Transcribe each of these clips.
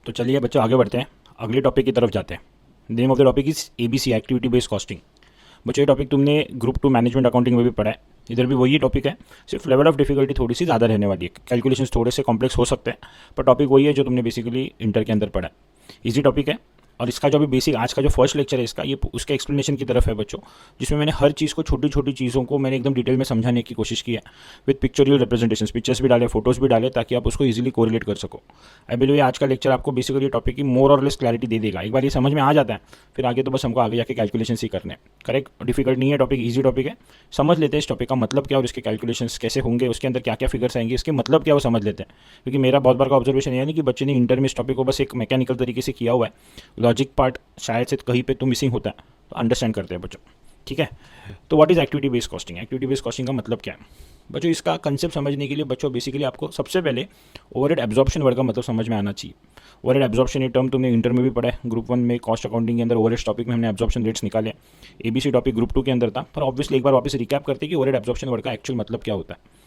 तो चलिए बच्चों आगे बढ़ते हैं, अगले टॉपिक की तरफ जाते हैं। Name of the topic is ABC, activity based costing. बच्चों ये टॉपिक तुमने ग्रुप 2 मैनेजमेंट अकाउंटिंग में भी पढ़ा है, इधर भी वही टॉपिक है, सिर्फ लेवल ऑफ डिफिकल्टी थोड़ी सी ज़्यादा रहने वाली है, कैलकुलेशंस थोड़े से कॉम्प्लेक्स हो सकते हैं, पर टॉपिक वही है जो तुमने बेसिकली इंटर के अंदर पढ़ा है। ईजी टॉपिक है और इसका जो भी बेसिक आज का जो फर्स्ट लेक्चर है इसका, ये उसके एक्सप्लेनेशन की तरफ है बच्चों, जिसमें मैंने हर चीज़ को छोटी छोटी चीज़ों को मैंने एकदम डिटेल में समझाने की कोशिश की है, विद पिक्चोरियल रिप्रेजेंटेशन, पिक्चर्स भी डाले, फोटोज़ भी डाले, ताकि आप उसको इजीली कोरिलेट कर सको। आई बिलीव आज का लेक्चर आपको बेसिकली टॉपिक की मोर और लेस क्लैरिटी दे देगा। एक बार ये समझ में आ जाता है, फिर आगे तो बस हमको आगे जाके कैलकुलेशन ही करने हैं। करेक्ट, डिफिकल्ट नहीं है टॉपिक, ईजी टॉपिक है। समझ लेते हैं इस टॉपिक का मतलब क्या और इसके कैलकुलेशन कैसे होंगे, उसके अंदर क्या क्या फिगर्स आएंगे, इसके मतलब क्या वो समझ लेते हैं। क्योंकि मेरा बहुत बार का ऑब्जर्वेशन है नहीं कि बच्चे ने इंटर में इस टॉपिक को बस एक मैकेनिकल तरीके से किया हुआ है, लॉजिक पार्ट शायद से कहीं पे तो मिसिंग होता है, तो अंडरस्टैंड करते हैं बच्चों। ठीक है, तो what is activity based costing? Activity based costing का मतलब क्या है बच्चों? इसका कंसेप्ट समझने के लिए बच्चों बेसिकली आपको सबसे पहले ओवरहेड एब्जॉर्प्शन वर्ड का मतलब समझ में आना चाहिए। ओवरहेड एब्जॉर्प्शन ये टर्म तुमने इंटर में भी पढ़ा है, ग्रुप 1 में कॉस्ट अकाउंटिंग के अंदर ओवरहेड टॉपिक में हमने एब्जॉर्प्शन रेट्स निकाले। ABC टॉपिक ग्रुप 2 के अंदर था, पर ऑब्वियसली एक बार वापस रिकैप करते हैं कि ओवरहेड एब्जॉर्प्शन वर्ड का एक्चुअल मतलब क्या होता है।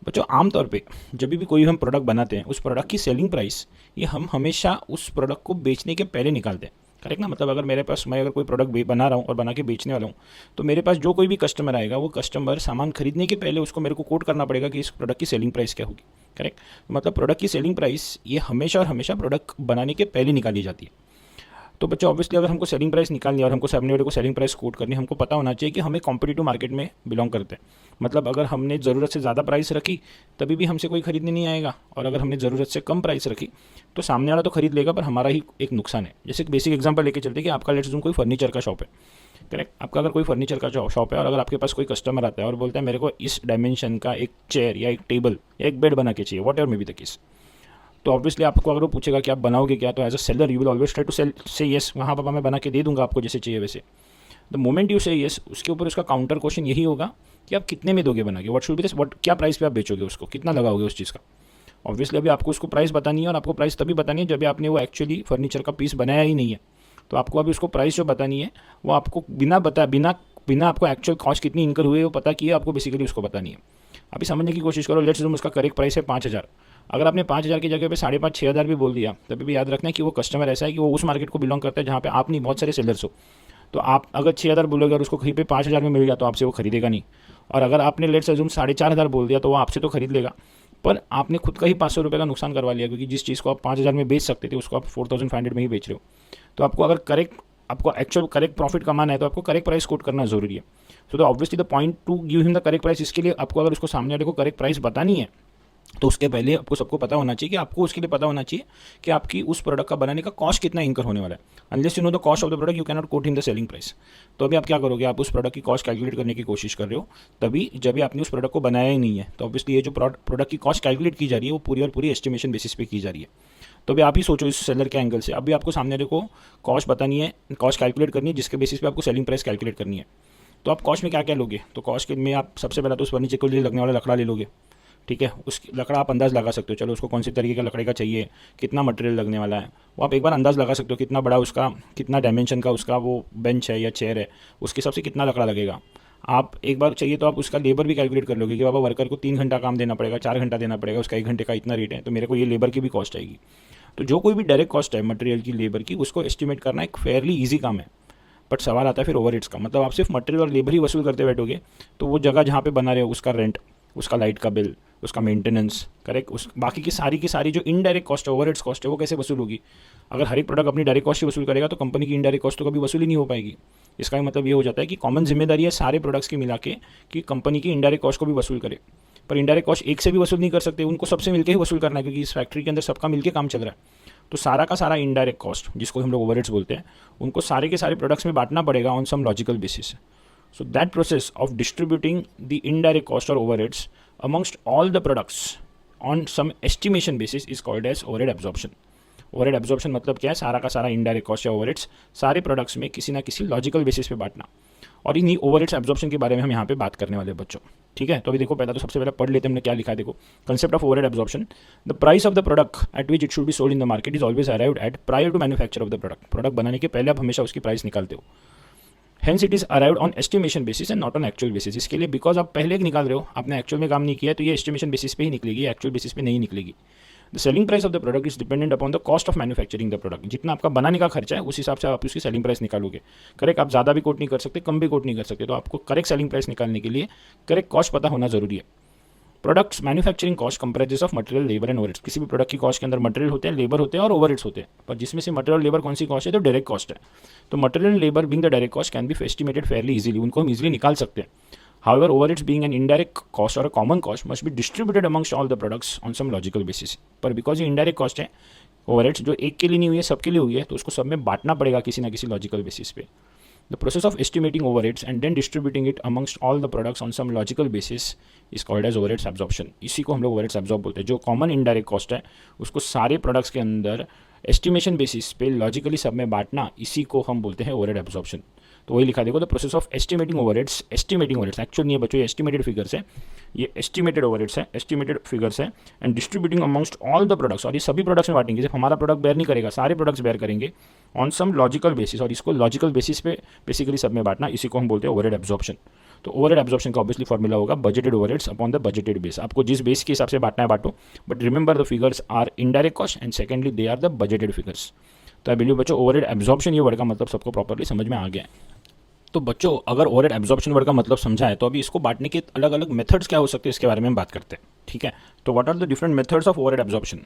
बच्चों आमतौर पे जब भी कोई हम प्रोडक्ट बनाते हैं, उस प्रोडक्ट की सेलिंग प्राइस ये हम हमेशा उस प्रोडक्ट को बेचने के पहले निकालते हैं। करेक्ट ना? मतलब अगर मेरे पास, मैं अगर कोई प्रोडक्ट बना रहा हूँ और बना के बेचने वाला हूँ, तो मेरे पास जो कोई भी कस्टमर आएगा, वो कस्टमर सामान खरीदने के पहले उसको मेरे को कोट करना पड़ेगा कि इस प्रोडक्ट की सेलिंग प्राइस क्या होगी। करेक्ट, मतलब प्रोडक्ट की सेलिंग प्राइस ये हमेशा और हमेशा प्रोडक्ट बनाने के पहले निकाली जाती है। तो बच्चों ऑब्वियसली अगर हमको सेलिंग प्राइस निकालनी है और हमको सामने वाले को सेलिंग प्राइस कोट करनी है, हमको पता होना चाहिए कि हमें कॉम्पिटिटिव मार्केट में बिलोंग करते हैं। मतलब अगर हमने ज़रूरत से ज़्यादा प्राइस रखी तभी भी हमसे कोई खरीदने नहीं आएगा, और अगर हमने ज़रूरत से कम प्राइस रखी तो सामने वाला तो खरीद लेगा, पर हमारा ही एक नुकसान है। जैसे एक बेसिक एग्जांपल लेके चलते हैं कि आपका लेट्स अज्यूम कोई फर्नीचर का शॉप है। करेक्ट, आपका अगर कोई फर्नीचर का शॉप है और अगर आपके पास कोई कस्टमर आता है और बोलता है मेरे को इस डायमेंशन का एक चेयर या एक टेबल या एक बेड बना के चाहिए, whatever may be the case, तो ऑब्वियसली आपको अगर वो पूछेगा कि आप बनाओगे क्या, तो as a seller you will always try to say yes, वहाँ पापा मैं बना के दे दूंगा आपको जैसे चाहिए वैसे। द मोमेंट यू से येस, उसके ऊपर उसका काउंटर क्वेश्चन यही होगा कि आप कितने में दोगे बना के, what should be this, what क्या प्राइस पे आप बेचोगे उसको, कितना लगाओगे उस चीज़ का। ऑब्वियसली अभी आपको उसको प्राइस बतानी है, और आपको प्राइस तभी बतानी है जब आपने वो एक्चुअली फर्नीचर का पीस बनाया ही नहीं है। तो आपको अभी उसको प्राइस जो बतानी है वो आपको बिना आपको एक्चुअल कॉस्ट कितनी इनकर हुई है वो पता किए आपको बेसिकली उसको बतानी है। अभी समझने की कोशिश करो, लेट्स अज्यूम उसका करेक्ट प्राइस है 5,000। अगर आपने 5,000 की जगह पे 5,500-6,000 भी बोल दिया, तभी भी याद रखना है कि वो कस्टमर ऐसा है कि वो उस मार्केट को बिलोंग करता है जहाँ पे आप नहीं, बहुत सारे सेलर्स हो। तो आप अगर 6,000 बोलोगे और उसको कहीं पे 5,000 में मिल गया तो आपसे वो खरीदेगा नहीं। और अगर आपने लेट्स अज्यूम 4,500 बोल दिया तो वो आपसे तो खरीद लेगा, पर आपने खुद का ही 500 रुपये का नुकसान करवा लिया, क्योंकि जिस चीज़ को आप 5,000 में बेच सकते थे उसको आप 4,500 में ही बेच रहे हो। तो आपको अगर आपको एक्चुअल करेक्ट प्रॉफिट कमाना है तो आपको करेक्ट प्राइस कोट करना जरूरी है। So the obviously the point two give him the correct price, इसके लिए आपको अगर उसको सामने वाले को करेक्ट प्राइस बतानी है तो उसके पहले आपको सबको पता होना चाहिए कि आपको उसके लिए पता होना चाहिए कि आपकी उस प्रोडक्ट का बनाने का कॉस्ट कितना इंकर होने वाला है। Unless you know the cost of the product you can not quote him the selling price. तो अभी आप क्या करोगे, आप उस प्रोडक्ट की कॉस्ट कैलकुलेट करने की कोशिश कर रहे हो, तभी जब भी आपने उस प्रोडक्ट को बनाया ही नहीं है, तो ऑब्वियसली ये जो प्रोडक्ट की कॉस्ट कैलकुलेट की जा रही है वो पूरी और पूरी एस्टिमेशन बेसिस पे की जा रही है। तो अभी आप ही सोचो इस सेलर के एंगल से, अभी आपको सामने वाले को कॉस्ट बतानी है, कॉस्ट कैलकुलेट करनी है, जिसके बेसिस पे आपको सेलिंग प्राइस कैलकुलेट करनी है। तो आप कॉस्ट में क्या क्या लोगे, तो कॉस्ट में आप सबसे पहले तो उस फर्नीचर के लिए लगने वाला लकड़ा ले लोगे। ठीक है, उस लकड़ा आप अंदाज़ लगा सकते हो, चलो उसको कौन सी तरीके का लकड़े का चाहिए, कितना मटेरियल लगने वाला है, वो आप एक बार अंदाज़ लगा सकते हो। कितना बड़ा उसका, कितना डायमेंशन का उसका वो बेंच है या चेयर है, उसके हिसाब से कितना लकड़ा लगेगा। आप एक बार चाहिए तो आप उसका लेबर भी कैलकुलेट कर लोगे कि बाबा वर्कर को 3 घंटा काम देना पड़ेगा, 4 घंटा देना पड़ेगा, उसका 1 घंटे का इतना रेट है, तो मेरे को ये लेबर की भी कॉस्ट आएगी। तो जो कोई भी डायरेक्ट कॉस्ट है मटेरियल की, लेबर की, उसको एस्टिमेट करना एक फेयरली ईजी काम है। बट सवाल आता है फिर ओवरहेड्स का, मतलब आप सिर्फ मटेरियल और लेबर ही वसूल करते बैठोगे तो वो जगह जहाँ पे बना रहे हो उसका रेंट, उसका लाइट का बिल, उसका मेंटेनेंस, करेक्ट, उस बाकी की सारी जो इनडायरेक्ट कॉस्ट है, ओवरहेड्स कॉस्ट है, वो कैसे वसूल होगी। अगर हर एक प्रोडक्ट अपनी डायरेक्ट कॉस्ट ही वसूल करेगा तो कंपनी की इनडायरेक्ट कॉस्ट तो कभी वसूल ही नहीं हो पाएगी। इसका मतलब ये हो जाता है कि कॉमन जिम्मेदारी है सारे प्रोडक्ट्स की मिला के कि कंपनी की इनडायरेक्ट कॉस्ट को भी वसूल करे। पर इनडायरेक्ट कॉस्ट एक से भी वसूल नहीं कर सकते, उनको सबसे मिलकर ही वसूल करना है, क्योंकि इस फैक्ट्री के अंदर सबका मिलकर काम चल रहा है। तो सारा का सारा इनडायरेक्ट कॉस्ट, जिसको हम लोग ओवरहेड्स बोलते हैं, उनको सारे के सारे प्रोडक्ट्स में बांटना पड़ेगा on some logical basis. So that process of distributing the indirect cost और overheads amongst all the products on some estimation basis is called as overhead absorption. Overhead absorption मतलब क्या है, सारा का सारा इनडायरेक्ट कॉस्ट या ओवरहेड्स सारे products में किसी ना किसी लॉजिकल बेसिस पे बांटना। और इन्हीं ओवरहेड्स एब्जॉर्प्शन के बारे में हम यहाँ पे बात करने वाले हैं बच्चों। ठीक है, तो अभी देखो, पहला तो सबसे पहले पढ़ लेते हैं हमने क्या लिखा है। देखो, concept of overhead absorption, the price of the product at which it should be sold in the market is always arrived at prior to manufacture of the product. Product बनाने के पहले आप हमेशा उसकी प्राइस निकालते हो। Hence it is arrived on estimation basis and not on actual basis. इसके लिए बिकॉज आप पहले निकाल रहे हो, आपने एक्चुअल में काम नहीं किया, तो ये एस्टिमेशन बेसिस पे ही निकलेगी, एक्चुअल बेसिस पे नहीं निकलेगी। The selling price of the product is dependent upon the cost of manufacturing the product. जितना आपका बनाने का खर्चा है उस हिसाब से आप उसकी सेलिंग प्राइस निकालोगे। करेक्ट, आप ज़्यादा भी कोट नहीं कर सकते, कम भी कोट नहीं कर सकते। तो आपको करेक्ट सेलिंग प्राइस निकालने के लिए करेक्ट कॉस्ट पता होना जरूरी है। Products manufacturing cost comprises of material, labour and overheads. किसी भी प्रोडक्ट की कॉस्ट के अंदर मटेरियल होते हैं, लेबर होते हैं और ओवरहेड्स होते हैं। पर जिसमें से मटेरियल लेबर कौन सी कॉस्ट है, तो डायरेक्ट कॉस्ट है। तो material and labour being the direct cost can be estimated Fairlie easily, उनको हम इजीली निकाल सकते हैं। However, overheads being an indirect cost or a common cost must be distributed amongst all the products on some logical basis. पर because ये indirect cost है, overheads जो एक के लिए नहीं हुई है सबके लिए हुई है, तो उसको सब में बांटना पड़ेगा किसी ना किसी लॉजिकल बेसिस पे। The process of estimating overheads and then distributing it amongst all the products on some logical basis is called as overheads absorption. इसी को हम लोग overheads absorb बोलते हैं। जो कॉमन indirect cost है उसको सारे products के अंदर estimation basis पे लॉजिकली सब में बांटना, इसी को हम बोलते हैं overhead absorption। तो वही लिखा देखो, the process of estimating overheads actual नहीं है बच्चों, ये एस्टिमेटेड फिगर्स है, ये एस्टिमेटेड ओवरहेड्स है, एस्टिमेटेड फिगर्स है, and distributing amongst all the products, और ये सभी प्रोडक्ट्स में बांटेंगे, सिर्फ हमारा प्रोडक्ट बेयर नहीं करेगा, सारे प्रोडक्ट्स बेयर करेंगे ऑन सम लॉजिकल बेसिस, और इसको लॉजिकल बेसिस पे बेसिकली सब में बांटना, इसी को हम बोलते हैं ओवरहेड एब्जॉर्प्शन। तो ओवरहेड एब्जॉर्प्शन का ऑब्वियसली फॉर्मूला होगा budgeted overheads upon the budgeted base. आपको जिस बेस के हिसाब से बांटना है बांटो, but remember the figures are indirect cost and secondly they are the budgeted figures. तो आई बिलीव बच्चों ओवरहेड एब्जॉर्प्शन ये वर्ड का मतलब सबको प्रॉपर्ली समझ में आ गया है। तो बच्चों अगर ओवरहेड एब्जॉर्प्शन वर्ड का मतलब समझा है, तो अभी इसको बांटने के अलग अलग मेथड्स क्या हो सकते हैं इसके बारे में हम बात करते हैं। ठीक है, तो what are the different methods of overhead absorption.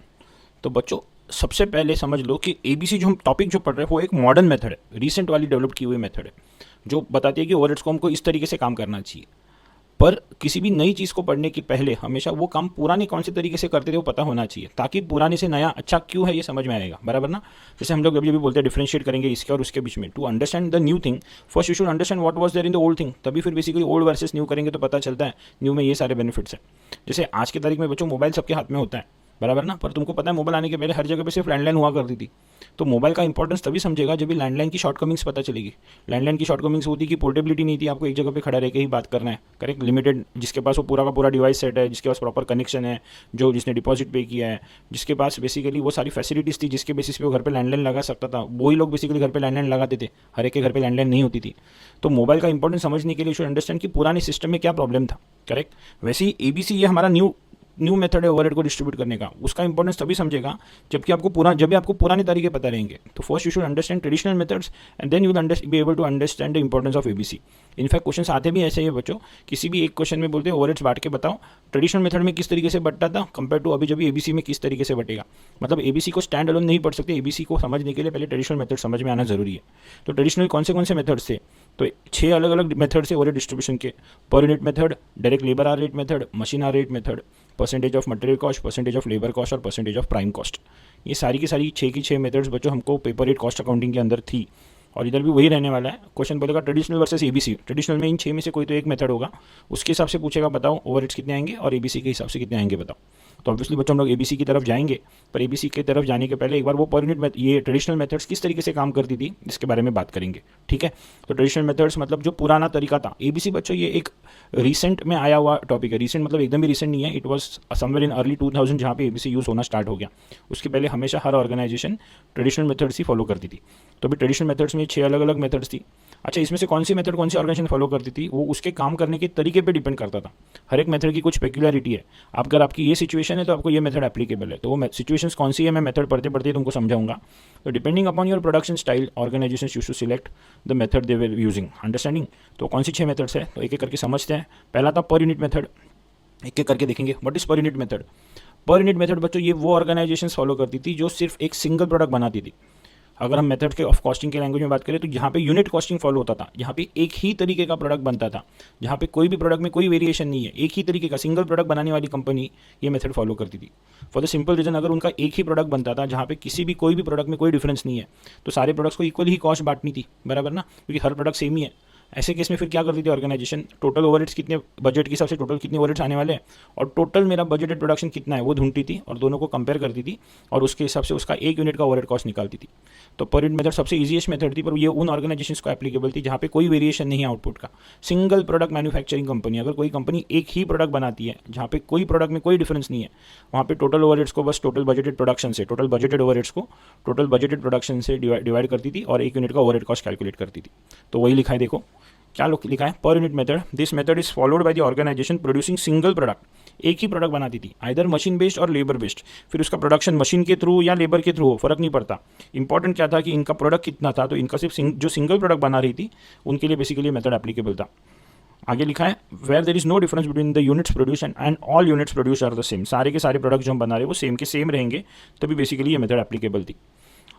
तो बच्चों सबसे पहले समझ लो कि एबीसी जो हम टॉपिक जो पढ़ रहे हैं वो एक मॉडर्न मेथड है, रिसेंट वाली डेवलप की हुई मेथड है, जो बताती है कि ओवरहेड्स को हमको इस तरीके से काम करना चाहिए। पर किसी भी नई चीज़ को पढ़ने के पहले हमेशा वो काम पुराने कौन से तरीके से करते थे वो पता होना चाहिए, ताकि पुराने से नया अच्छा क्यों है ये समझ में आएगा, बराबर ना। जैसे हम लोग अभी बोलते हैं डिफरेंशिएट करेंगे इसके और उसके बीच में। To understand the new thing first you should understand what was there in the old thing, तभी फिर बेसिकली ओल्ड वर्सेस न्यू करेंगे तो पता चलता है न्यू में ये सारे बेनिफिट्स हैं। जैसे आज की तारीख में बच्चों मोबाइल सबके हाथ में होता है, बराबर ना। पर तुमको पता है मोबाइल आने के पहले हर जगह पे सिर्फ लैंडलाइन हुआ करती थी। तो मोबाइल का इंपॉर्टेंस तभी समझेगा जब भी लैंडलाइन की शॉर्टकमिंग्स पता चलेगी। लैंडलाइन की शॉर्टकमिंग्स होती कि पोर्टेबिलिटी नहीं थी, आपको एक जगह पे खड़ा रह के ही बात करना है, करेक्ट, लिमिटेड, जिसके पास वो पूरा का पूरा डिवाइस सेट है, जिसके पास प्रॉपर कनेक्शन है, जो जिसने डिपॉजिट पे किया है, जिसके पास बेसिकली वो सारी फैसिलिटीज़ थी, जिसके बेसिस पे वो घर पे लैंडलाइन लगा सकता था, वही लोग बेसिकली घर पे लैंडलाइन लगाते थे। हर एक के घर पे लैंडलाइन नहीं होती थी। तो मोबाइल का इंपॉर्टेंस समझने के लिए शुड अंडरस्टैंड कि पुराने सिस्टम में क्या प्रॉब्लम था, करेक्ट। वैसे ही एबीसी ये हमारा न्यू मेथड है ओवरहेड को डिस्ट्रीब्यूट करने का, उसका इंपॉर्टेंस तभी समझेगा जब भी आपको पुराने तरीके पता रहेंगे। तो first you should understand traditional methods and then you will be able to understand the importance of ABC. In fact question आते भी ऐसे ही बच्चों, किसी भी एक क्वेश्चन में बोलते हैं ओवरहेड्स बांट के बताओ ट्रेडिशनल मेथड में किस तरीके से बटता था कंपेयर टू अभी एबीसी में किस तरीके से बटेगा। मतलब एबीसी को स्टैंड अलोन नहीं पढ़ सकते, एबीसी को समझने के लिए पहले ट्रेडिशनल मेथड समझ में आना जरूरी है। तो ट्रेडिशनल कौन से मेथड्स थे, तो 6 अलग अलग मेथड से ओवरहेड डिस्ट्रीब्यूशन के, per unit method, direct labour hour rate method, machine hour rate method, percentage of material cost, percentage of labour cost और परसेंटेज ऑफ प्राइम कॉस्ट। ये सारी की सारी 6 की 6 मेथड्स बच्चों हमको पेपर रेट कॉस्ट अकाउंटिंग के अंदर थी, और इधर भी वही रहने वाला है। क्वेश्चन बोलेगा ट्रेडिशनल वर्सेस एबीसी, ट्रेडिशनल में इन 6 में से कोई तो एक मेथड होगा, उसके हिसाब से पूछेगा बताओ ओवरहेड्स कितने आएंगे, और एबीसी के हिसाब से कितने आएंगे बताओ। तो ऑब्वियसली बच्चों हम लोग एबीसी की तरफ जाएंगे, पर एबीसी की तरफ जाने के पहले एक बार वो पर यूनिट ये ट्रेडिशनल मेथड्स किस तरीके से काम करती थी इसके बारे में बात करेंगे। ठीक है, तो ट्रेडिशनल मेथड्स मतलब जो पुराना तरीका था। एबीसी बच्चों ये एक रिसेंट में आया हुआ टॉपिक है, रिसेंट मतलब एकदम ही रिसेंट नहीं है, it was somewhere in early 2000 जहाँ पे एबीसी यूज़ होना स्टार्ट हो गया। उसके पहले हमेशा हर ऑर्गेनाइजेशन ट्रेडिशनल मेथड्स ही फॉलो करती थी। तो अभी ट्रेडिशनल मेथड्स में 6 अलग अलग मेथड्स थी। अच्छा, इसमें से कौन सी मेथड कौन सी ऑर्गेनाइजेशन फॉलो करती थी वो उसके काम करने के तरीके पे डिपेंड करता था। हर एक मेथड की कुछ पेक्युलरिटी है। अगर आपकी ये सिचुएशन है तो आपको ये मेथड एप्लीकेबल है, तो वो सिचुएशंस कौन सी है मैं मेथड पढ़ते पढ़ते तुमको समझाऊंगा। तो depending upon your production style organisations used to select the method they were using, understanding. तो कौन सी 6 मेथड्स है, तो एक एक करके समझते हैं। पहला था पर यूनिट मेथड, एक एक करके देखेंगे। व्हाट इज पर यूनिट मेथड। पर यूनिट मेथड बच्चों ये वो ऑर्गेनाइजेशंस फॉलो करती थी जो सिर्फ एक सिंगल प्रोडक्ट बनाती थी। अगर हम मेथड के ऑफ कॉस्टिंग के लैंग्वेज में बात करें तो यहाँ पे यूनिट कॉस्टिंग फॉलो होता था, यहाँ पे एक ही तरीके का प्रोडक्ट बनता था, जहाँ पे कोई भी प्रोडक्ट में कोई वेरिएशन नहीं है, एक ही तरीके का सिंगल प्रोडक्ट बनाने वाली कंपनी ये मेथड फॉलो करती थी। फॉर द सिंपल रीजन, अगर उनका एक ही प्रोडक्ट बनता था जहाँ पे कोई भी प्रोडक्ट में कोई डिफरेंस नहीं है, तो सारे प्रोडक्ट्स को इक्वल ही कॉस्ट बांटनी थी, बराबर ना, क्योंकि हर प्रोडक्ट सेम ही है। ऐसे केस में फिर क्या करती थी ऑर्गेनाइजेशन, टोटल ओवरहेड्स कितने, बजट के हिसाब से टोटल कितने ओवरहेड्स आने वाले हैं और टोटल मेरा बजटेड प्रोडक्शन कितना है वो ढूंढती थी और दोनों को कंपेयर करती थी और उसके हिसाब से उसका एक यूनिट का ओवरहेड कॉस्ट निकालती थी। तो पर यूनिट मेथड सबसे ईजीएस्ट मेथड थी, पर ये उन ऑर्गेनाइजेशंस को एप्लीकेबल थी जहाँ पे कोई वेरिएशन नहीं है आउटपुट का। सिंगल प्रोडक्ट मैन्युफैक्चरिंग कंपनी, अगर कोई कंपनी एक ही प्रोडक्ट बनाती है जहाँ पे कोई प्रोडक्ट में कोई डिफरेंस नहीं है, वहाँ पे टोटल ओवरहेड्स को बस टोटल बजटेड प्रोडक्शन से, टोटल बजटेड ओवरहेड्स को टोटल बजटेड प्रोडक्शन से डिवाइड करती थी और एक यूनिट का ओवरहेड कॉस्ट कैलकुलेट करती थी। तो वही लिखा है, देखो क्या लिखा है, per unit method. This method is followed by the organisation producing single product एक ही प्रोडक्ट बनाती थी, आइदर मशीन बेस्ड और लेबर बेस्ड। फिर उसका प्रोडक्शन मशीन के थ्रू या लेबर के थ्रू हो, फर्क नहीं पड़ता। इंपॉर्टेंट क्या था कि इनका प्रोडक्ट कितना था, तो इनका सिर्फ जो सिंगल प्रोडक्ट बना रही थी उनके लिए बेसिकली मेथड एप्लीकेबल था। आगे लिखा है where there is no difference between the units produce and all units produce are the same. सारे के सारे प्रोडक्ट जो हम बना रहे हैं वो सेम के सेम रहेंगे, तभी बेसिकली ये मेथड एप्लीकेबल थी।